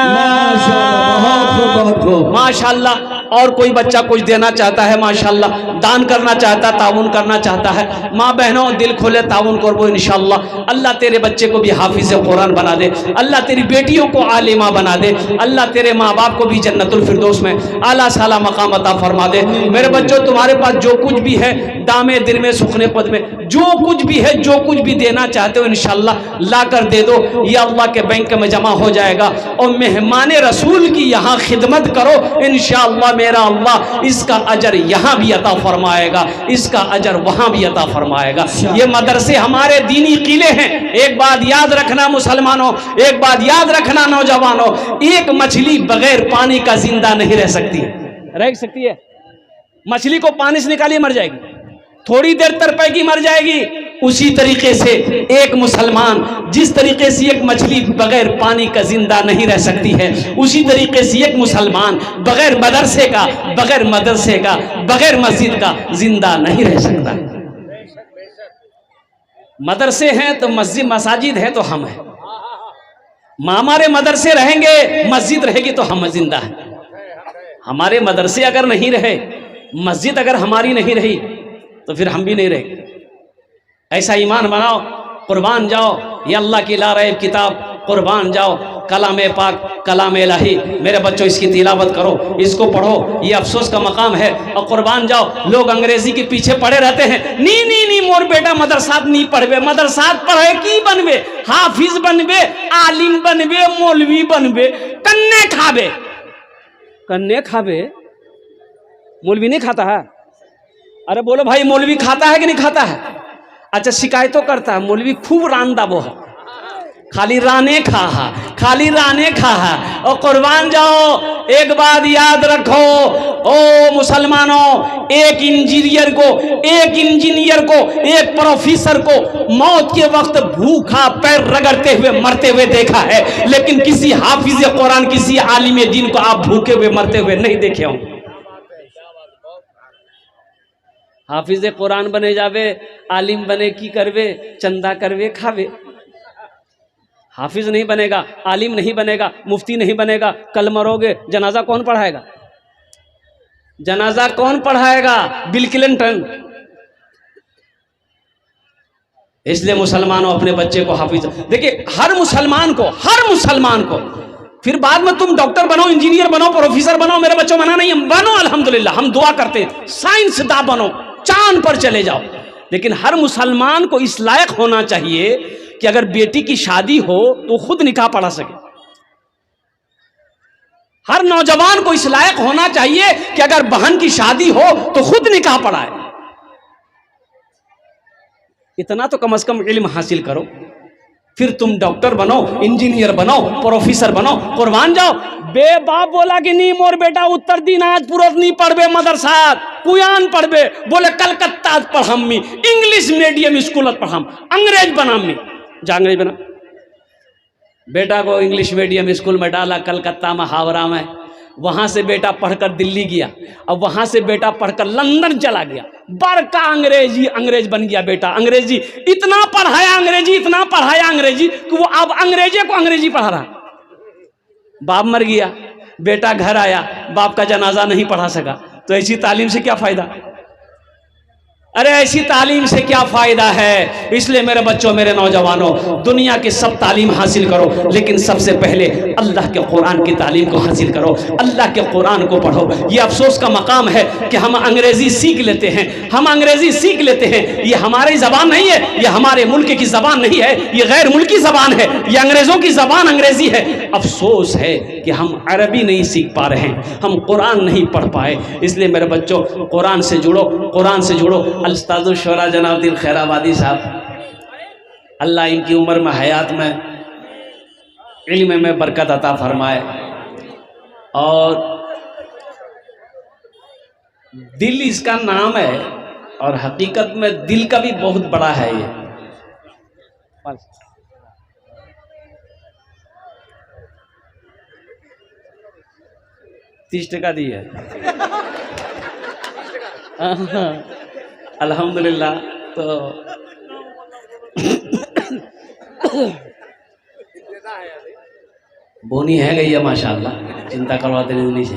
माशाल्लाह। और कोई बच्चा कुछ देना चाहता है माशाल्लाह, दान करना चाहता है, ताउन करना चाहता है, माँ बहनों दिल खोले ताउन करो इंशाल्लाह। अल्लाह तेरे बच्चे को भी हाफिज कुरान बना दे, अल्लाह तेरी बेटियों को आलिमा बना दे, अल्लाह तेरे माँ बाप को भी जन्नतुल फिरदौस में आला साला मकाम अता फरमा दे। मेरे बच्चों तुम्हारे पास जो कुछ भी है, दामे दिल में सुखने पद में जो कुछ भी है, जो कुछ भी देना चाहते हो इंशाल्लाह ला कर दे दो, ये अल्लाह के बैंक में जमा हो जाएगा। और मेहमान रसूल की यहाँ खिदमत करो इंशाअल्लाह मेरा अल्लाह इसका अजर यहाँ भी अता फरमाएगा, इसका अजर वहाँ भी अता फरमाएगा। ये मदरसे हमारे दीनी किले हैं। एक बात याद रखना मुसलमानों, एक बात याद रखना नौजवानों, एक मछली बगैर पानी का जिंदा नहीं रह सकती है। रह सकती है? मछली को पानी से निकालिए मर जाएगी, थोड़ी देर तरपेगी मर जाएगी। उसी तरीके से एक मुसलमान, जिस तरीके से एक मछली बगैर पानी का जिंदा नहीं रह सकती है, उसी तरीके से एक मुसलमान बगैर मदरसे का, बगैर मदरसे का, बगैर मस्जिद का जिंदा नहीं रह सकता। मदरसे हैं तो मस्जिद, मसाजिद है तो हम हैं। हमारे मदरसे रहेंगे, मस्जिद रहेगी तो हम जिंदा हैं। हमारे मदरसे अगर नहीं रहे, मस्जिद अगर हमारी नहीं रही, तो फिर हम भी नहीं रहेंगे। ऐसा ईमान बनाओ, कुर्बान जाओ, ये अल्लाह की लारैब किताब, कुर्बान जाओ, कलाम पाक, कलाम इलाही। मेरे बच्चों इसकी तिलावत करो, इसको पढ़ो, ये अफसोस का मकाम है। और कुर्बान जाओ, लोग अंग्रेजी के पीछे पड़े रहते हैं। नी नी नी मोर बेटा मदरसात नहीं पढ़वे, मदरसात पढ़े की बनवे, हाफिज बनवे, आलिम बनवे, मौलवी बनवे, कन्ने खावे। कन्ने खावे? मौलवी नहीं खाता है? अरे बोलो भाई, मौलवी खाता है कि नहीं खाता है? अच्छा शिकायतों करता है, मौलवी खूब रांदा वो है, खाली राने खा, खाली राने खा। और कुर्बान जाओ, एक बात याद रखो ओ मुसलमानों, एक इंजीनियर को, एक इंजीनियर को, एक प्रोफेसर को मौत के वक्त भूखा पैर रगड़ते हुए मरते हुए देखा है, लेकिन किसी हाफिज कुरान, किसी आलिम दीन को आप भूखे हुए मरते हुए नहीं देखे होंगे। हाफिज कुरान बने जावे, आलिम बने की करवे, चंदा करवे खावे। हाफिज नहीं बनेगा, आलिम नहीं बनेगा, मुफ्ती नहीं बनेगा, कल मरोगे जनाजा कौन पढ़ाएगा? जनाजा कौन पढ़ाएगा? Bill Clinton. इसलिए मुसलमानों अपने बच्चे को हाफिज, देखिए हर मुसलमान को, फिर बाद में तुम डॉक्टर बनो, इंजीनियर बनो, प्रोफेसर बनो, मेरे बच्चों मना नहीं, बनो, अल्हम्दुलिल्लाह हम दुआ करते हैं, साइंसदां बनो, चांद पर चले जाओ। लेकिन हर मुसलमान को इस लायक होना चाहिए कि अगर बेटी की शादी हो तो खुद निकाह पढ़ा सके। हर नौजवान को इस लायक होना चाहिए कि अगर बहन की शादी हो तो खुद निकाह पढ़ाए। इतना तो कम से कम इल्म हासिल करो, फिर तुम डॉक्टर बनो, इंजीनियर बनो, प्रोफेसर बनो, कुर्बान जाओ। बे बाप बोला कि नहीं मोर बेटा उत्तर दिनाज पूरत नहीं पढ़बे, मदरसा कुयान पढ़बे, बोले कलकत्ता पढ़मी, इंग्लिश मीडियम स्कूल पढ़म, अंग्रेज बनामी, जा अंग्रेज बना। बेटा को इंग्लिश मीडियम स्कूल में डाला, कलकत्ता में, हावड़ा में, वहां से बेटा पढ़कर दिल्ली गया, अब वहां से बेटा पढ़कर लंदन चला गया, बड़का अंग्रेज बन गया बेटा। अंग्रेजी इतना पढ़ाया, इतना पढ़ाया अंग्रेजी कि वो अब अंग्रेजे को अंग्रेजी पढ़ा रहा। बाप मर गया, बेटा घर आया, बाप का जनाजा नहीं पढ़ा सका, तो ऐसी तालीम से क्या फायदा? अरे ऐसी तालीम से क्या फायदा है? इसलिए मेरे बच्चों, मेरे नौजवानों, दुनिया की सब तालीम हासिल करो, लेकिन सबसे पहले अल्लाह के कुरान की तालीम को हासिल करो, अल्लाह के कुरान को पढ़ो। ये अफसोस का मकाम है कि हम अंग्रेजी सीख लेते हैं, ये हमारी जबान नहीं है, ये हमारे मुल्क की जबान नहीं है, ये गैर मुल्की जबान है, ये अंग्रेजों की जबान अंग्रेजी है। अफसोस है कि हम अरबी नहीं सीख पा रहे हैं, हम कुरान नहीं पढ़ पाए। इसलिए मेरे बच्चों, कुरान से जुड़ो। उस्तादुल शोरा जनाब दिल खैराबादी साहब, अल्लाह इनकी उम्र में, हयात में, इल्म में बरकत अता फरमाए। और दिल इसका नाम है, और हकीकत में दिल का भी बहुत बड़ा है ये। 30 टका दी है। अल्हम्दुलिल्लाह। तो बोनी है गई है माशाअल्लाह, चिंता करवाते नहीं से।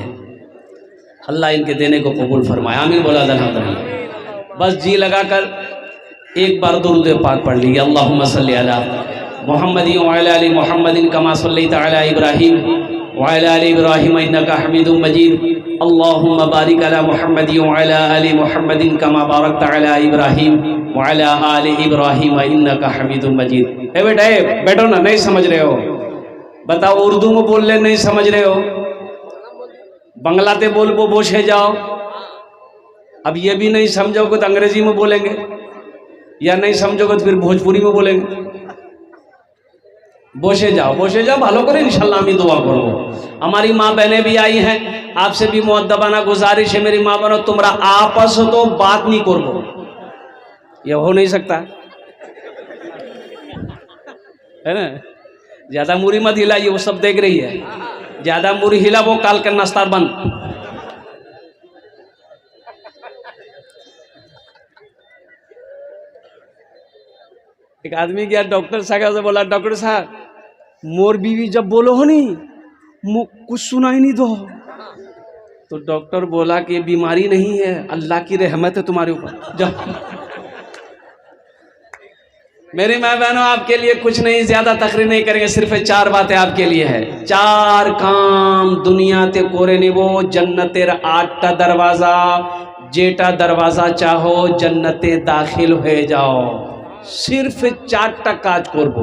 अल्लाह इनके देने को कबूल फरमाए, आमीन बोला अल्हम्दुलिल्लाह। बस जी लगाकर एक बार दुरूद पाक पढ़ लीजिए, अल्लाहुम्मा सल्ली अला मुहम्मदिन व अला आलि मुहम्मदिन कमा सल्लैता अला इब्राहीम व अला आलि इब्राहीम इन्नका हमीदुम मजीद। अल्लाहुम्मा बारिक अला मुहम्मदिन व अला आलि मुहम्मदिन कमा बारकता अला इब्राहीम व अला आलि इब्राहीम इन्नका हमीदुम मजीद। ए बेटा, बैठो ना, नहीं समझ रहे हो? बताओ, उर्दू में बोल ले, नहीं समझ रहे हो? बंगलाते बोल बोशे जाओ। अब ये भी नहीं समझोगे तो अंग्रेजी में बोलेंगे, या नहीं समझोगे तो फिर भोजपुरी में बोलेंगे। बोशे जाओ, भालो करें इंशाल्लाह। हम दुआ करो। हमारी माँ बहनें भी आई हैं, आपसे भी मुअद्दबाना गुजारिश है, मेरी माँ बहनों, तुम्हारा आपस तो बात नहीं करो, ये हो नहीं सकता है ना। ज्यादा मुरी मत हिलाइए, वो सब देख रही है। ज्यादा मुरी हिला वो काल का नाश्ता बंद। एक आदमी गया डॉक्टर साहब से, बोला डॉक्टर साहब मोर बीवी जब बोलो हो नहीं कुछ सुनाई नहीं दो। तो डॉक्टर बोला कि ये बीमारी नहीं है, अल्लाह की रहमत है तुम्हारे ऊपर। जब मेरी माँ बहनों, आपके लिए कुछ नहीं, ज्यादा तकरीर नहीं करेंगे, सिर्फ 4 बातें आपके लिए है। 4 काम दुनिया ते कोरे नहीं, वो जन्नतेर 8टा दरवाजा, जेटा दरवाजा चाहो जन्नते दाखिल हो जाओ। सिर्फ 4टा काज करबो।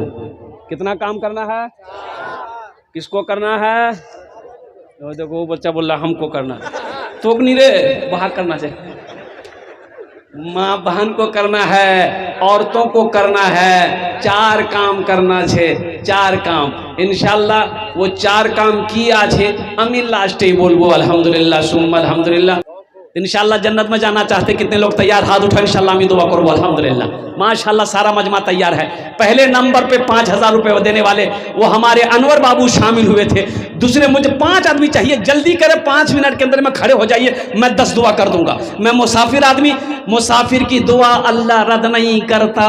कितना काम करना है? किसको करना है? तो देखो वो बच्चा बोल रहा हमको करना, तो नहीं रे, बाहर करना चाहिए। माँ बहन को करना है, औरतों को करना है, 4 काम करना छे। 4 काम इंशाल्लाह वो 4 काम किया छे। अमीन लास्टे बोलबो अल्हम्दुलिल्लाह सुम्मा अल्हम्दुलिल्लाह। इंशाल्लाह जन्नत में जाना चाहते कितने लोग तैयार? हाथ उठा, इंशाल्लाह मैं दुआ करूँ। अल्हम्दुलिल्लाह माशाल्लाह सारा मजमा तैयार है। पहले नंबर पे 5,000 रुपये देने वाले वो हमारे अनवर बाबू शामिल हुए थे। दूसरे मुझे 5 आदमी चाहिए, जल्दी करें, 5 मिनट के अंदर में खड़े हो जाइए, मैं 10 दुआ कर दूंगा। मैं मुसाफिर आदमी, मुसाफिर की दुआ अल्लाह रद्द नहीं करता,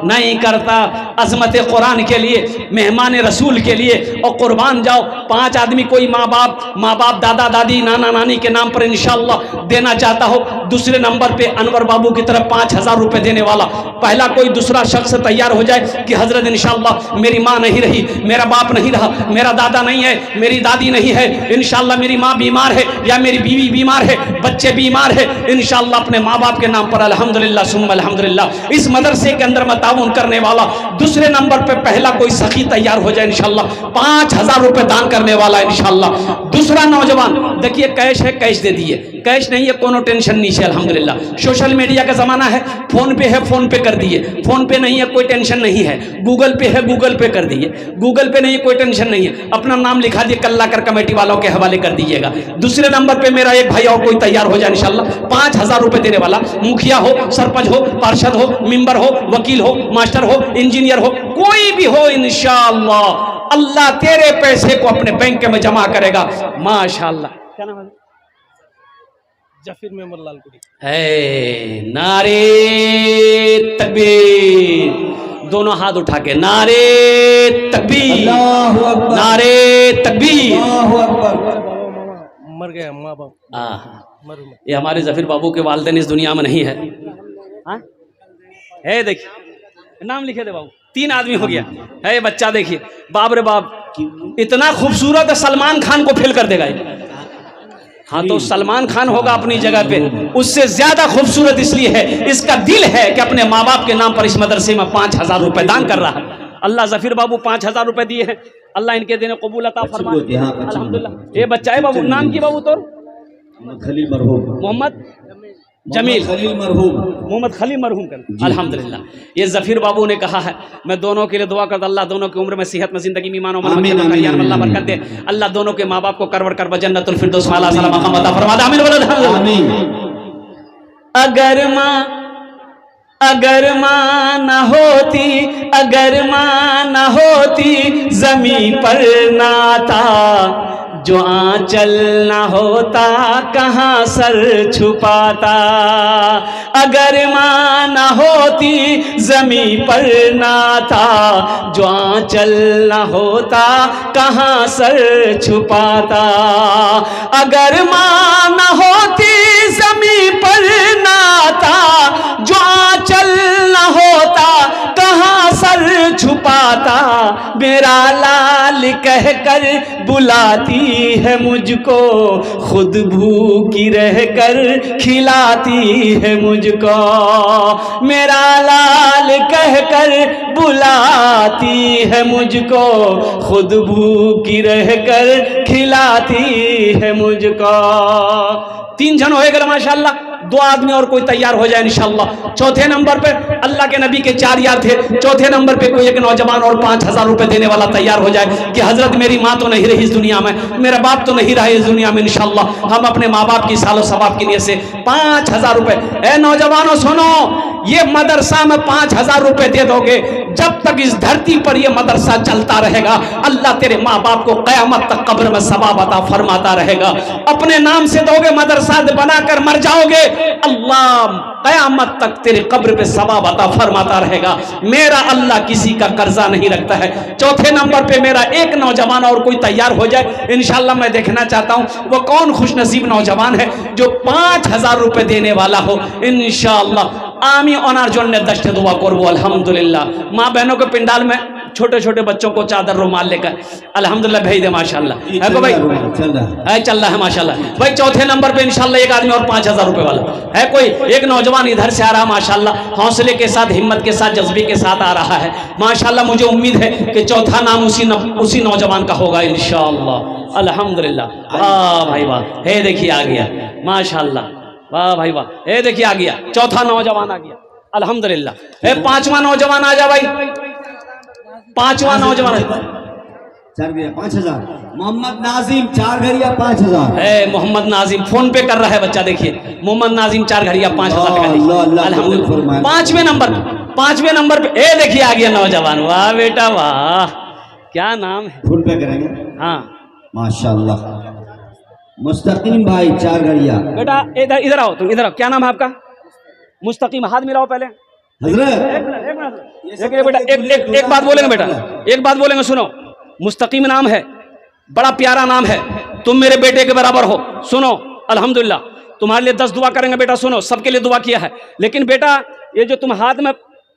नहीं करता। अजमत कुरान के लिए, मेहमान रसूल के लिए और कुर्बान जाओ। 5 आदमी, कोई माँ बाप दादा दादी नाना नानी के नाम पर इंशाल्लाह देना चाहता हो। दूसरे नंबर पे अनवर बाबू की तरफ 5,000 रुपये देने वाला पहला कोई दूसरा शख्स तैयार हो जाए कि हजरत इंशाल्लाह मेरी माँ नहीं रही, मेरा बाप नहीं रहा, मेरा दादा नहीं है, मेरी दादी नहीं है, इंशाल्लाह मेरी माँ बीमार है या मेरी बीवी बीमार है, बच्चे बीमार है, इंशाल्लाह अपने माँ बाप के नाम पर अल्हम्दुलिल्लाह सुम्मा अल्हम्दुलिल्लाह इस मदरसे के अंदर में ताउन करने वाला। दूसरे नंबर पे पहला कोई सखी तैयार हो जाए इंशाल्लाह 5,000 रुपये दान करने वाला इंशाल्लाह। दूसरा नौजवान देखिए, कैश है, कैश दे दिए, कैश नहीं है कोनो टेंशन नहीं है अल्हम्दुलिल्लाह। सोशल मीडिया का ज़माना है, फ़ोन पे है, फ़ोन पे कर दिए, फ़ोन पे नहीं है कोई टेंशन नहीं है, गूगल पे है, गूगल पे कर दिए, गूगल पे नहीं है कोई टेंशन नहीं है, अपना नाम लिखा दिए, कल्ला कर कमेटी वालों के हवाले कर दीजिएगा। दूसरे नंबर पे मेरा एक भाई और कोई तैयार हो जाए इंशाल्लाह 5,000 रुपये देने वाला, मुखिया हो, सरपंच हो, पार्षद हो, मेंबर हो, वकील हो, मास्टर हो, इंजीनियर हो, कोई भी हो, इंशाल्लाह अल्लाह तेरे पैसे को अपने बैंक में जमा करेगा माशाल्लाह। क्या नाम है? जफीर मेमन लालकुड़ी। है नारे तकबीर, दोनों हाथ उठा के नारे तकबीर, नारे तकबीर। मर गया माँ बाप, ये हमारे जफीर बाबू के वालिदैन इस दुनिया में नहीं है। हाँ है, देखिए नाम लिखे थे बाबू, 3 आदमी हो गया है। बच्चा देखिए, बाप रे बाप, इतना खूबसूरत है, सलमान खान को फेल कर देगा ये। हाँ तो सलमान खान होगा अपनी जगह पे, उससे ज्यादा खूबसूरत इसलिए है, इसका दिल है कि अपने माँ बाप के नाम पर इस मदरसे में 5,000 रुपये दान कर रहा है। अल्लाह जफीर बाबू 5,000 रुपये दिए हैं, अल्लाह इनके देने कबूल अता फरमाए अल्हम्दुलिल्लाह। ये बच्चा है बाबू, नाम की बाबू तोर? मोहम्मद जमील मोहम्मद खलील मरहूम कर अल्हम्दुलिल्लाह। ये जफीर बाबू ने कहा है, मैं दोनों के लिए दुआ करता, अल्लाह दोनों की उम्र में सेहत में जिंदगी में ईमान और अल्लाह बरकत दे, अल्लाह दोनों के माँ बाप को करवर कर जन्नतुल फिरदौस वाला सलाम मकाम अता फरमा दे, आमीन। अगर माँ न होती, अगर माँ न होती जमीन पर नाता, जो आंचल ना होता कहाँ सर छुपाता। अगर माँ ना होती ज़मीं पर नाता, जो आंचल ना होता कहाँ सर छुपाता। अगर माँ ना होती ज़मीं पर नाता, जो आंचल ना होता कहाँ सर छुपाता। मेरा लाल कहकर बुलाती है मुझको, खुद भूखी रहकर खिलाती है मुझको। मेरा लाल कहकर बुलाती है मुझको, खुद भूखी रहकर खिलाती है मुझको। 3 जन होएगा माशाल्लाह, 2 आदमी और कोई तैयार हो जाए इंशाल्लाह। चौथे नंबर पे अल्लाह के नबी के 4 यार थे, चौथे नंबर पे कोई एक नौजवान और 5,000 रुपये देने वाला तैयार हो जाए कि हजरत मेरी माँ तो नहीं रही इस दुनिया में, मेरा बाप तो नहीं रहा इस दुनिया में, इंशाल्लाह हम अपने माँ बाप की सालो सवाब की नियत से 5,000 रुपये। ए नौजवानों सुनो, ये मदरसा में 5,000 रुपये दे दोगे, जब तक इस धरती पर यह मदरसा चलता रहेगा अल्लाह तेरे माँ बाप को क़यामत तक कब्र में सवाब अता फरमाता रहेगा। अपने नाम से दोगे, मदरसा बनाकर मर जाओगे, अल्लाह क़यामत तक तेरे कब्र पे सवाब अता फरमाता रहेगा। मेरा अल्लाह किसी का कर्जा नहीं रखता है। चौथे नंबर पे मेरा एक नौजवान और कोई तैयार हो जाए इंशाल्लाह, मैं देखना चाहता हूँ वो कौन खुशनसीब नौजवान है जो 5,000 रुपये देने वाला हो इंशाल्लाह। आमी ओनार जोड़ने दश्त दुआ करबो अल्हम्दुलिल्लाह। माँ बहनों के पिंडाल में छोटे छोटे बच्चों को चादर रुमाल लेकर अल्हम्दुलिल्लाह भेज दे माशाल्लाह। है को भाई चल रहा है माशाल्लाह। भाई चौथे नंबर पे इंशाल्लाह एक आदमी और 5,000 रुपये वाला है, कोई एक नौजवान इधर से आ रहा माशाल्लाह, हौसले के साथ, हिम्मत के साथ, जज्बे के साथ आ रहा है माशाल्लाह। मुझे उम्मीद है कि चौथा नाम उसी नौजवान का होगा इंशाल्लाह अल्हम्दुलिल्लाह। वाह भाई वाह, है देखिए आ गया माशाल्लाह, वाह भाई वाह, है देखिए आ गया चौथा नौजवान आ गया अल्हम्दुलिल्लाह। है 5वां नौजवान आ जा भाई, 5वां नौजवान 4 घड़िया 5000। मोहम्मद नाजिम 4 घड़िया 5000। है मोहम्मद नाजिम फोन पे कर रहा है बच्चा, देखिए मोहम्मद नाजिम 4 घड़िया 5000 टका अल्लाह, देखिए। अल्लाह, अल्हम्दुलिल्लाह। फरमाए। पांचवें नंबर पे ए देखिए आ गया नौजवान। वाह बेटा वाह, क्या नाम है? फोन पे करेंगे। हाँ माशाल्लाह। मुस्तकीम भाई 4 घड़िया। बेटा इधर इधर आओ, तुम इधर आओ। क्या नाम है आपका? मुस्तकीम, हाथ मिलाओ पहले। हजरत देखिए बेटा, एक बात बोलेंगे बेटा, एक बात बोलेंगे, सुनो। मुस्तकीम नाम है, बड़ा प्यारा नाम है, तुम मेरे बेटे के बराबर हो। सुनो, अल्हम्दुलिल्लाह तुम्हारे लिए 10 दुआ करेंगे बेटा। सुनो, सबके लिए दुआ किया है, लेकिन बेटा ये जो तुम हाथ में,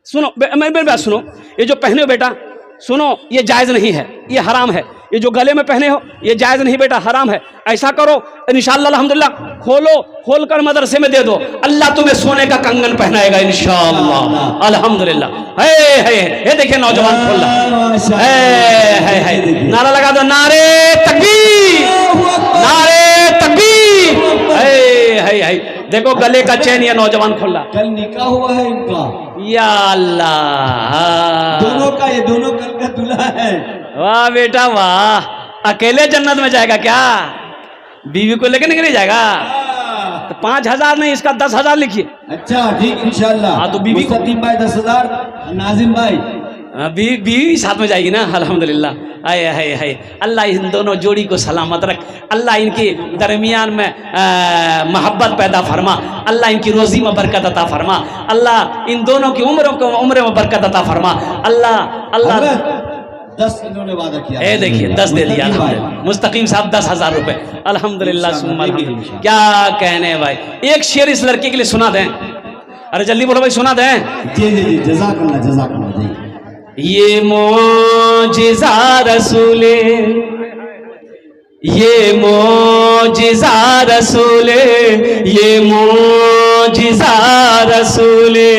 सुनो मेरी बात सुनो, ये जो पहने हो बेटा, सुनो ये जायज़ नहीं है, ये हराम है। ये जो गले में पहने हो ये जायज़ नहीं बेटा, हराम है। ऐसा करो इंशाअल्लाह अल्हम्दुलिल्लाह, खोल कर मदरसे में दे दो, अल्लाह तुम्हें सोने का कंगन पहनाएगा इंशाअल्लाह अल्हम्दुलिल्लाह। है ये देखिए नौजवान खोल रहा है। नारा लगा दो, नारे तकबीर, नारे तकबीर। है देखो गले का चेन ये नौजवान खोल रहा। कल निकाह हुआ है इनका, या अल्लाह, दोनों का, ये दोनों कल का दूल्हा है। वाह बेटा वाह, अकेले जन्नत में जाएगा क्या? बीवी को लेकर नहीं जाएगा? तो 5000 नहीं, इसका 10,000 लिखिए। अच्छा ठीक इंशाल्लाह। हाँ, तो बीवी को- मुस्तकीम भाई 10,000, नाजिम भाई बीवी साथ में जाएगी ना अल्हम्दुलिल्लाह। है अल्लाह इन दोनों जोड़ी को सलामत रख, अल्लाह इनके दरमियान में मोहब्बत पैदा फरमा, अल्लाह इनकी रोजी में बरकत अता फरमा, अल्लाह इन दोनों की उम्र में बरकत अता फरमा। अल्लाह 10 इन्होंने वादा किया। ए देखिए 10 दे दिया मुस्तकीम भाई। अल्हम्दुलिल्लाह। मुस्तकीम साहब 10,000 रुपए, अल्हम्दुलिल्लाह सुम्मा अल्हम्दुलिल्लाह। क्या कहने भाई, एक शेर इस लड़के के लिए सुना दें। अरे जल्दी बोलो भाई, सुना दें। जी जज़ाकल्लाह जी। ये मोजिज़ा रसूले, ये मोजिज़ा रसूले, ये मोजिज़ा रसूले,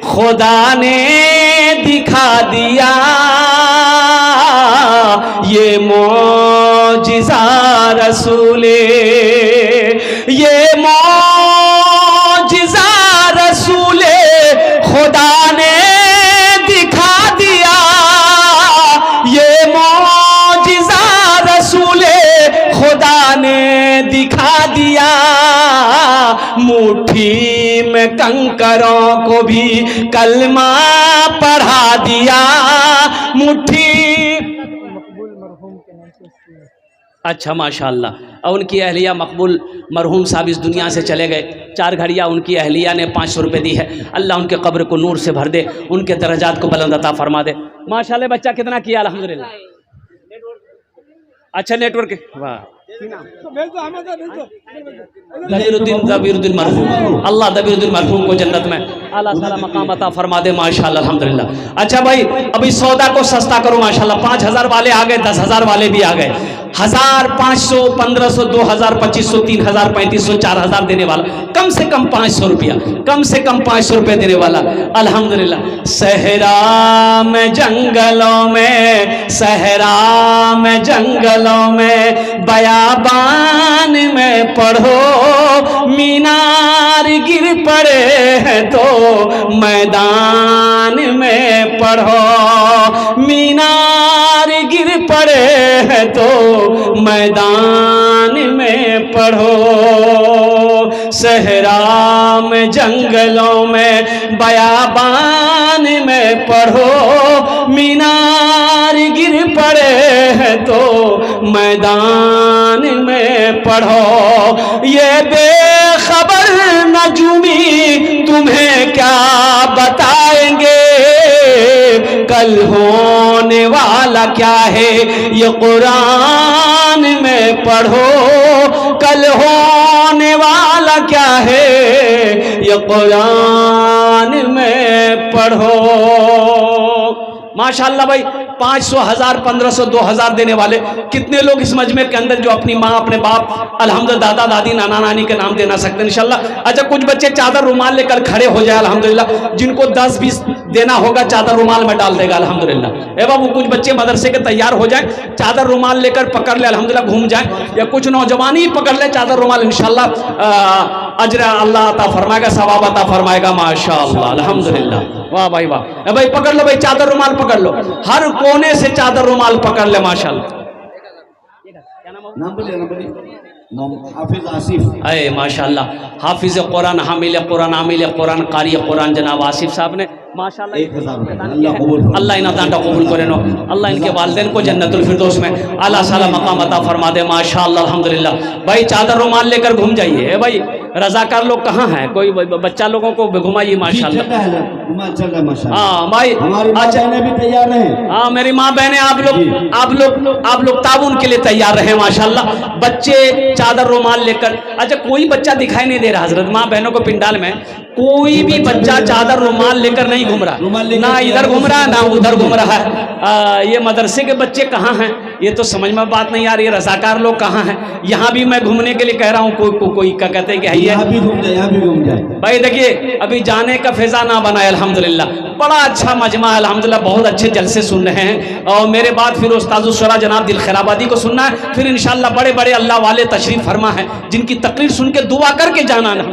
खुदा ने दिखा दिया, ये मोजिज़ा रसूले, ये मोजिज़ा रसूले, खुदा ने दिखा दिया, ये मोजिज़ा रसूले, खुदा ने दिखा दिया, मुट्ठी में कंकरों को भी कलमा पढ़ा दिया, मुट्ठी। अच्छा माशाअल्लाह, और उनकी अहलिया मकबूल मरहूम साहब इस दुनिया से चले गए। 4 घड़िया उनकी अहलिया ने 500 रुपये दी है। अल्लाह उनके कब्र को नूर से भर दे, उनके दर्जात को बुलंद अता फरमा दे। माशाअल्लाह बच्चा कितना किया अल्हम्दुलिल्लाह। अच्छा नेटवर्क, वाह। दबीरुद्दीन मरहूम, अल्लाह दबीरुद्दीन मरहूम को जन्नत में आला साला मकाम अता फरमा दे माशाअल्लाह अल्हम्दुलिल्लाह। अच्छा भाई अभी सौदा को सस्ता करो माशाअल्लाह। 5,000 वाले आ गए, 10,000 वाले भी आ गए। 1,000, 500, 1,500, 2,000, 2,500, 3,000, 3,500, 4,000 देने वाला, कम से कम 500 रुपया, कम से कम 500 रुपये देने वाला अल्हम्दुलिल्लाह। सहरा में जंगलों में, सहरा में जंगलों में, बयाबान में पढ़ो, मीनार गिर पड़े हैं तो मैदान में पढ़ो, मीनार गिर पड़े हैं तो मैदान में पढ़ो, सहरा में जंगलों में, बयाबान में पढ़ो, मीनार गिर पड़े हैं तो मैदान में पढ़ो। ये बेखबर नजूमी तुम्हें क्या बताएंगे, कल होने वाला क्या है ये कुरान में पढ़ो, कल होने वाला क्या है ये कुरान में पढ़ो। माशाअल्लाह भाई 500, 1000, 1500, 2000 देने वाले कितने लोग इस मजमे के अंदर जो अपनी माँ, अपने बाप, अल्हम्दुलिल्लाह दादा दादी, नाना नानी के नाम देना सकते हैं इंशाल्लाह। अच्छा कुछ बच्चे चादर रुमाल लेकर खड़े हो जाए अल्हम्दुलिल्लाह, जिनको 10-20 देना होगा चादर रुमाल में डाल देगा अल्हम्दुलिल्लाह। ए बाबू कुछ बच्चे मदरसे के तैयार हो जाए, चादर रुमाल लेकर पकड़ ले अल्हम्दुलिल्लाह, घूम जाए, या कुछ नौजवान ही पकड़ ले चादर रुमाल इंशाल्लाह। अजर अल्लाह अता फरमाएगा, सवाब अता फरमाएगा। माशाअल्लाह, अल्हम्दुलिल्लाह, वाह भाई वाह। ए भाई पकड़ लो भाई, चादर रुमाल पकड़ लो, हर कोने से चादर रुमाल पकड़ ले माशाअल्लाह। नाम बोलिए। हाफिज आसिफ। अरे माशाअल्लाह, हाफिज कुरान, हामिल कुरान, आमिल कुरान, कारी कुरान जनाब आसिफ साहब ने माशाअल्लाह 1000 रुपए अल्लाह कबूल फरमाए। अल्लाह इन्हें दांटा कबूल करे नो, अल्लाह इनके वालिदैन को जन्नतुल फिरदौस में आला साला मकाम अता फरमा दे। माशाअल्लाह, अल्हम्दुलिल्लाह। भाई चादर रुमाल लेकर घूम जाइए। भाई रजाकार लोग कहाँ हैं? कोई बच्चा लोगों को घुमाइए माशाअल्लाह। हाँ भाई, अच्छा भी तैयार है। हाँ मेरी माँ बहने, आप लोग ताउन के लिए तैयार रहे माशाअल्लाह। बच्चे चादर रुमाल लेकर, अच्छा कोई बच्चा दिखाई नहीं दे रहा हजरत, माँ बहनों को पिंडाल में कोई भी बच्चा चादर रुमाल लेकर नहीं घूम रहा, ना इधर घूम रहा ना उधर घूम रहा है। ये मदरसे के बच्चे कहाँ हैं? ये तो समझ में बात नहीं आ रही है। रजाकार लोग कहाँ हैं? यहाँ भी मैं घूमने के लिए कह रहा हूँ, कोई क्या कहते हैं कि यहाँ भी घूम जाए। भाई देखिए, अभी जाने का फिजा ना बना है अल्हम्दुलिल्लाह, बड़ा अच्छा मजमा है अल्हम्दुलिल्लाह, बहुत अच्छे जलसे सुन रहे हैं। और मेरे बाद फिर उस्तादुल शुरा जनाब दिल खैराबादी को सुनना है, फिर इंशाअल्लाह बड़े बड़े अल्लाह वाले तशरीफ फरमा है जिनकी तकरीर सुन के दुआ करके जाना है।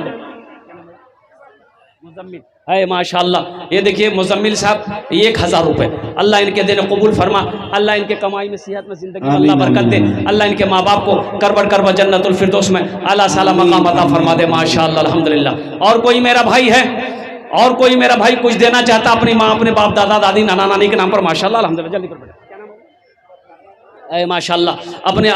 मुजम्मिल है माशाअल्लाह, ये देखिए मुजम्मिल साहब 1000 रुपये, अल्लाह इनके देने कबूल फरमा, अल्लाह इनके कमाई में सेहत में जिंदगी में अल्लाह बरकत दे, अल्लाह इनके माँ बाप को करबर जन्नतुल फिरदौस में आला साला मकाम अता फरमा दे। माशाअल्लाह, अल्हम्दुलिल्लाह। और कोई मेरा भाई है, और कोई मेरा भाई कुछ देना चाहता अपनी माँ, अपने बाप, दादा, दादी, नाना, नानी के नाम पर? माशाअल्लाह, अल्हम्दुलिल्लाह। जल्दी कर बेटा, माशाअल्लाह अपने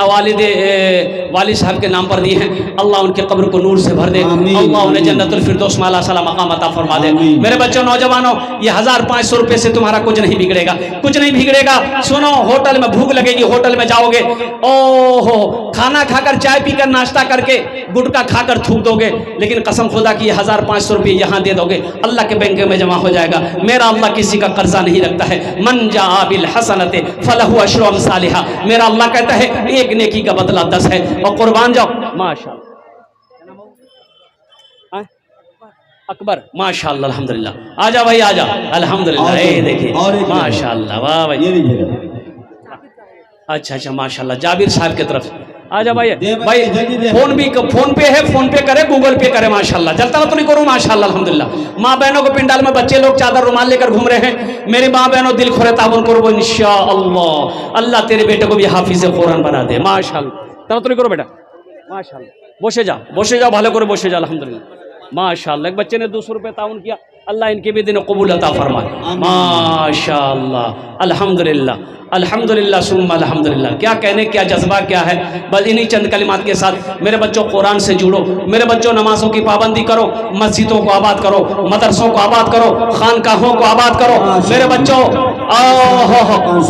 वालिद साहब के नाम पर दिए हैं, अल्लाह उनके कब्र को नूर से भर दे, अल्लाह उन्हें जन्नतुल फिरदौस में आला साला मकाम अता फरमा दे। मेरे बच्चों, नौजवानों, ये 1500 रुपये से तुम्हारा कुछ नहीं बिगड़ेगा, कुछ नहीं बिगड़ेगा। सुनो, होटल में भूख लगेगी, होटल में जाओगे, ओहो खाना खाकर, चाय पीकर, नाश्ता करके, गुटखा खाकर थूक दोगे, लेकिन कसम खुदा की 1500 रुपये यहाँ दे दोगे, अल्लाह के बैंक में जमा हो जाएगा। मेरा अल्लाह किसी का कर्जा नहीं रखता है। मन जा बिल हसनते फलहु अशरु अमसालिहा, मेरा अल्लाह कहता है एक नेकी का बदला 10 है। और कुर्बान जाओ। माशाअल्लाह, अकबर, माशाअल्लाह, अल्हम्दुलिल्लाह। आजा भाई आजा, अल्हम्दुलिल्लाह। ये देखिए माशाअल्लाह, वाह भाई। अच्छा माशाअल्लाह, जाबिर साहब की तरफ आजा भाई। भाई फोन पे है, फोन पे करे, गूगल पे करे, माशाअल्लाह। जलता तो नहीं करूँ, माशाअल्लाह, अल्हम्दुलिल्लाह। माँ बहनों को पिंडाल में बच्चे लोग चादर रुमाल लेकर घूम रहे हैं। मेरी माँ बहनों, दिल खोरे ताबन करो इंशाअल्लाह, अल्लाह तेरे बेटे को भी हाफिज कुरान बना दे। माशाअल्लाह, तब तो नहीं करो बेटा, माशाअल्लाह। बसे जाओ भालो करो, बसे जाओ, अल्हम्दुलिल्लाह, माशाअल्लाह। एक बच्चे ने 200 रुपये ताउन किया, अल्लाह इनके भी दिन कबूल अता फरमाए। माशाअल्लाह, अल्हम्दुलिल्लाह, अल्हम्दुलिल्लाह सुम्मा अल्हम्दुलिल्लाह। क्या कहने, क्या जज्बा, क्या है। बस इन्हीं चंद कलिमात के साथ मेरे बच्चों कुरान से जुड़ो, मेरे बच्चों नमाजों की पाबंदी करो, मस्जिदों को आबाद करो, मदरसों को आबाद करो, खानकाहों को आबाद करो। मेरे बच्चों,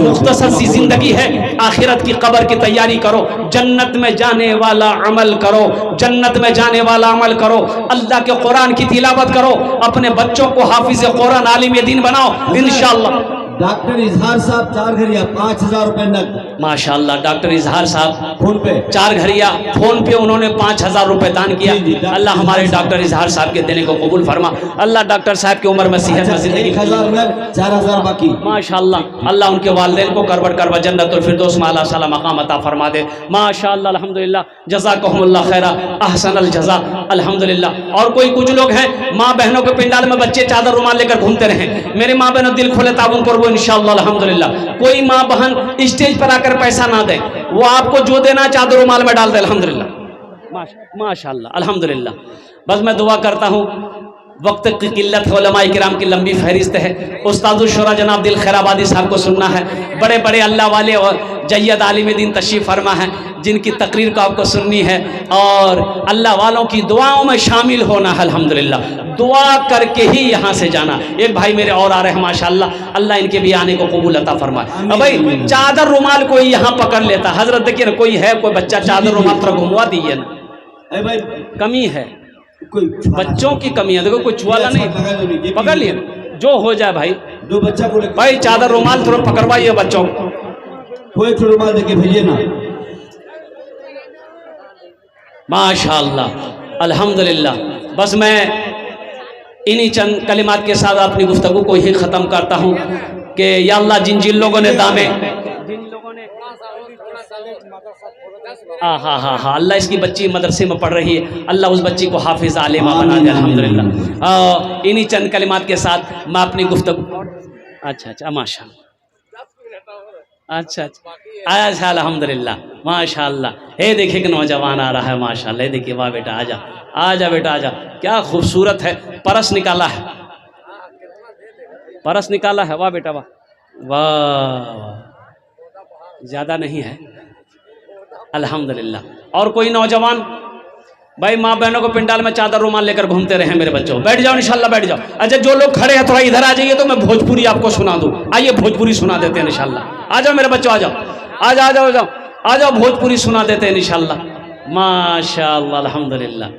मुख्तसर सी जिंदगी है, आखिरत की कब्र की तैयारी करो, जन्नत में जाने वाला अमल करो, जन्नत में जाने वाला अमल करो, अल्लाह के कुरान की तिलावत करो, अपने बच्चों को हाफिज कुरान, आलिम दीन बनाओ इंशाअल्लाह। डॉक्टर इजहार साहब 4 घड़िया 5000 रुपए नकद। माशाअल्लाह, डॉक्टर इजहार साहब फोन पे 4 घड़िया फोन पे उन्होंने 5000 रुपए दान किया। अल्लाह हमारे डॉक्टर इजहार साहब के देने को कबूल फरमा, अल्लाह डॉक्टर साहब की उम्र में सेहत में जिंदगी 1000 नकद, 4000 बाकी। माशाअल्लाह, अल्लाह उनके वालिदैन को करबर जन्नतुल फिरदौस में आला साला मकाम अता फरमा दे। माशाअल्लाह, अल्हम्दुलिल्लाह, जज़ाकहुमुल्लाह खैरा, अहसनल जज़ा, अल्हम्दुलिल्लाह। और कुछ लोग हैं, माँ बहनों के पिंडाल में बच्चे चादर रुमाल लेकर घूमते रहे। मेरे माँ बहनों, दिल खोले ताबुन करो इंशाअल्लाह, अल्हम्दुलिल्लाह। कोई माँ बहन स्टेज पर आकर पैसा ना दे, वो आपको जो देना चादर रुमाल में डाल दे, अल्हम्दुलिल्लाह, माशाअल्लाह, अल्हम्दुलिल्लाह। बस मैं दुआ करता हूँ, वक्त की किल्लत है, उलमाए किराम की लंबी फहरिस्त है। उस्तादुल शुरा जनाब दिल खैराबादी साहब को सुनना है, बड़े बड़े अल्लाह वाले और जय्यद आलिम दीन तशरीफ फरमा है, जिनकी तकरीर को आपको सुननी है और अल्लाह वालों की दुआओं में शामिल होना है। अल्हम्दुलिल्लाह, दुआ करके ही यहाँ से जाना। एक भाई मेरे और आ रहे हैं माशाअल्लाह, अल्लाह इनके भी आने को कबूल अता फरमाए। अब भाई चादर रुमाल कोई यहाँ पकड़ लेता, हजरत देखिए ना, कोई है कोई बच्चा चादर रुमाल थोड़ा घुमवा दीजिए ना, भाई कमी है, कोई बच्चों की कमी है। देखो कोई छुआला नहीं, पकड़ लिए जो हो जाए भाई। 2 बच्चा को भाई चादर रुमाल थोड़ा पकड़वाइए बच्चों को, कोई रुमाल देके भेजिए ना। माशाअल्लाह, अल्हम्दुलिल्लाह। बस मैं इन्हीं चंद कलिमात के साथ अपनी गुफ्तगू को ही ख़त्म करता हूँ कि या अल्लाह, जिन लोगों ने दामे हाँ हाँ हाँ, अल्लाह इसकी बच्ची मदरसे में पढ़ रही है, अल्लाह उस बच्ची को हाफिज आलिमा बना दे अल्हम्दुलिल्लाह। इन्हीं चंद कलिमात के साथ मैं अपनी गुफ्तगू। अच्छा माशाल्लाह, अच्छा अल्हम्दुलिल्लाह माशाल्लाह। हे देखिए कि नौजवान आ रहा है माशाल्लाह, हे देखिए, वाह बेटा आजा बेटा आजा, क्या खूबसूरत है, परस निकाला है, परस निकाला है, वाह बेटा वाह वाह, ज़्यादा नहीं है अल्हम्दुलिल्लाह। और कोई नौजवान भाई, माँ बहनों को पिंडाल में चादर रुमाल लेकर घूमते रहे मेरे बच्चों, बैठ जाओ इंशाल्लाह, बैठ जाओ। अच्छा जो लोग खड़े हैं थोड़ा इधर आ जाइए तो मैं भोजपुरी आपको सुना दूँ, आइए भोजपुरी सुना देते हैं इंशाल्लाह। आ जाओ मेरे बच्चों, आ जाओ भोजपुरी सुना देते हैं इंशाल्लाह। माशाअल्लाह अल्हम्दुलिल्लाह।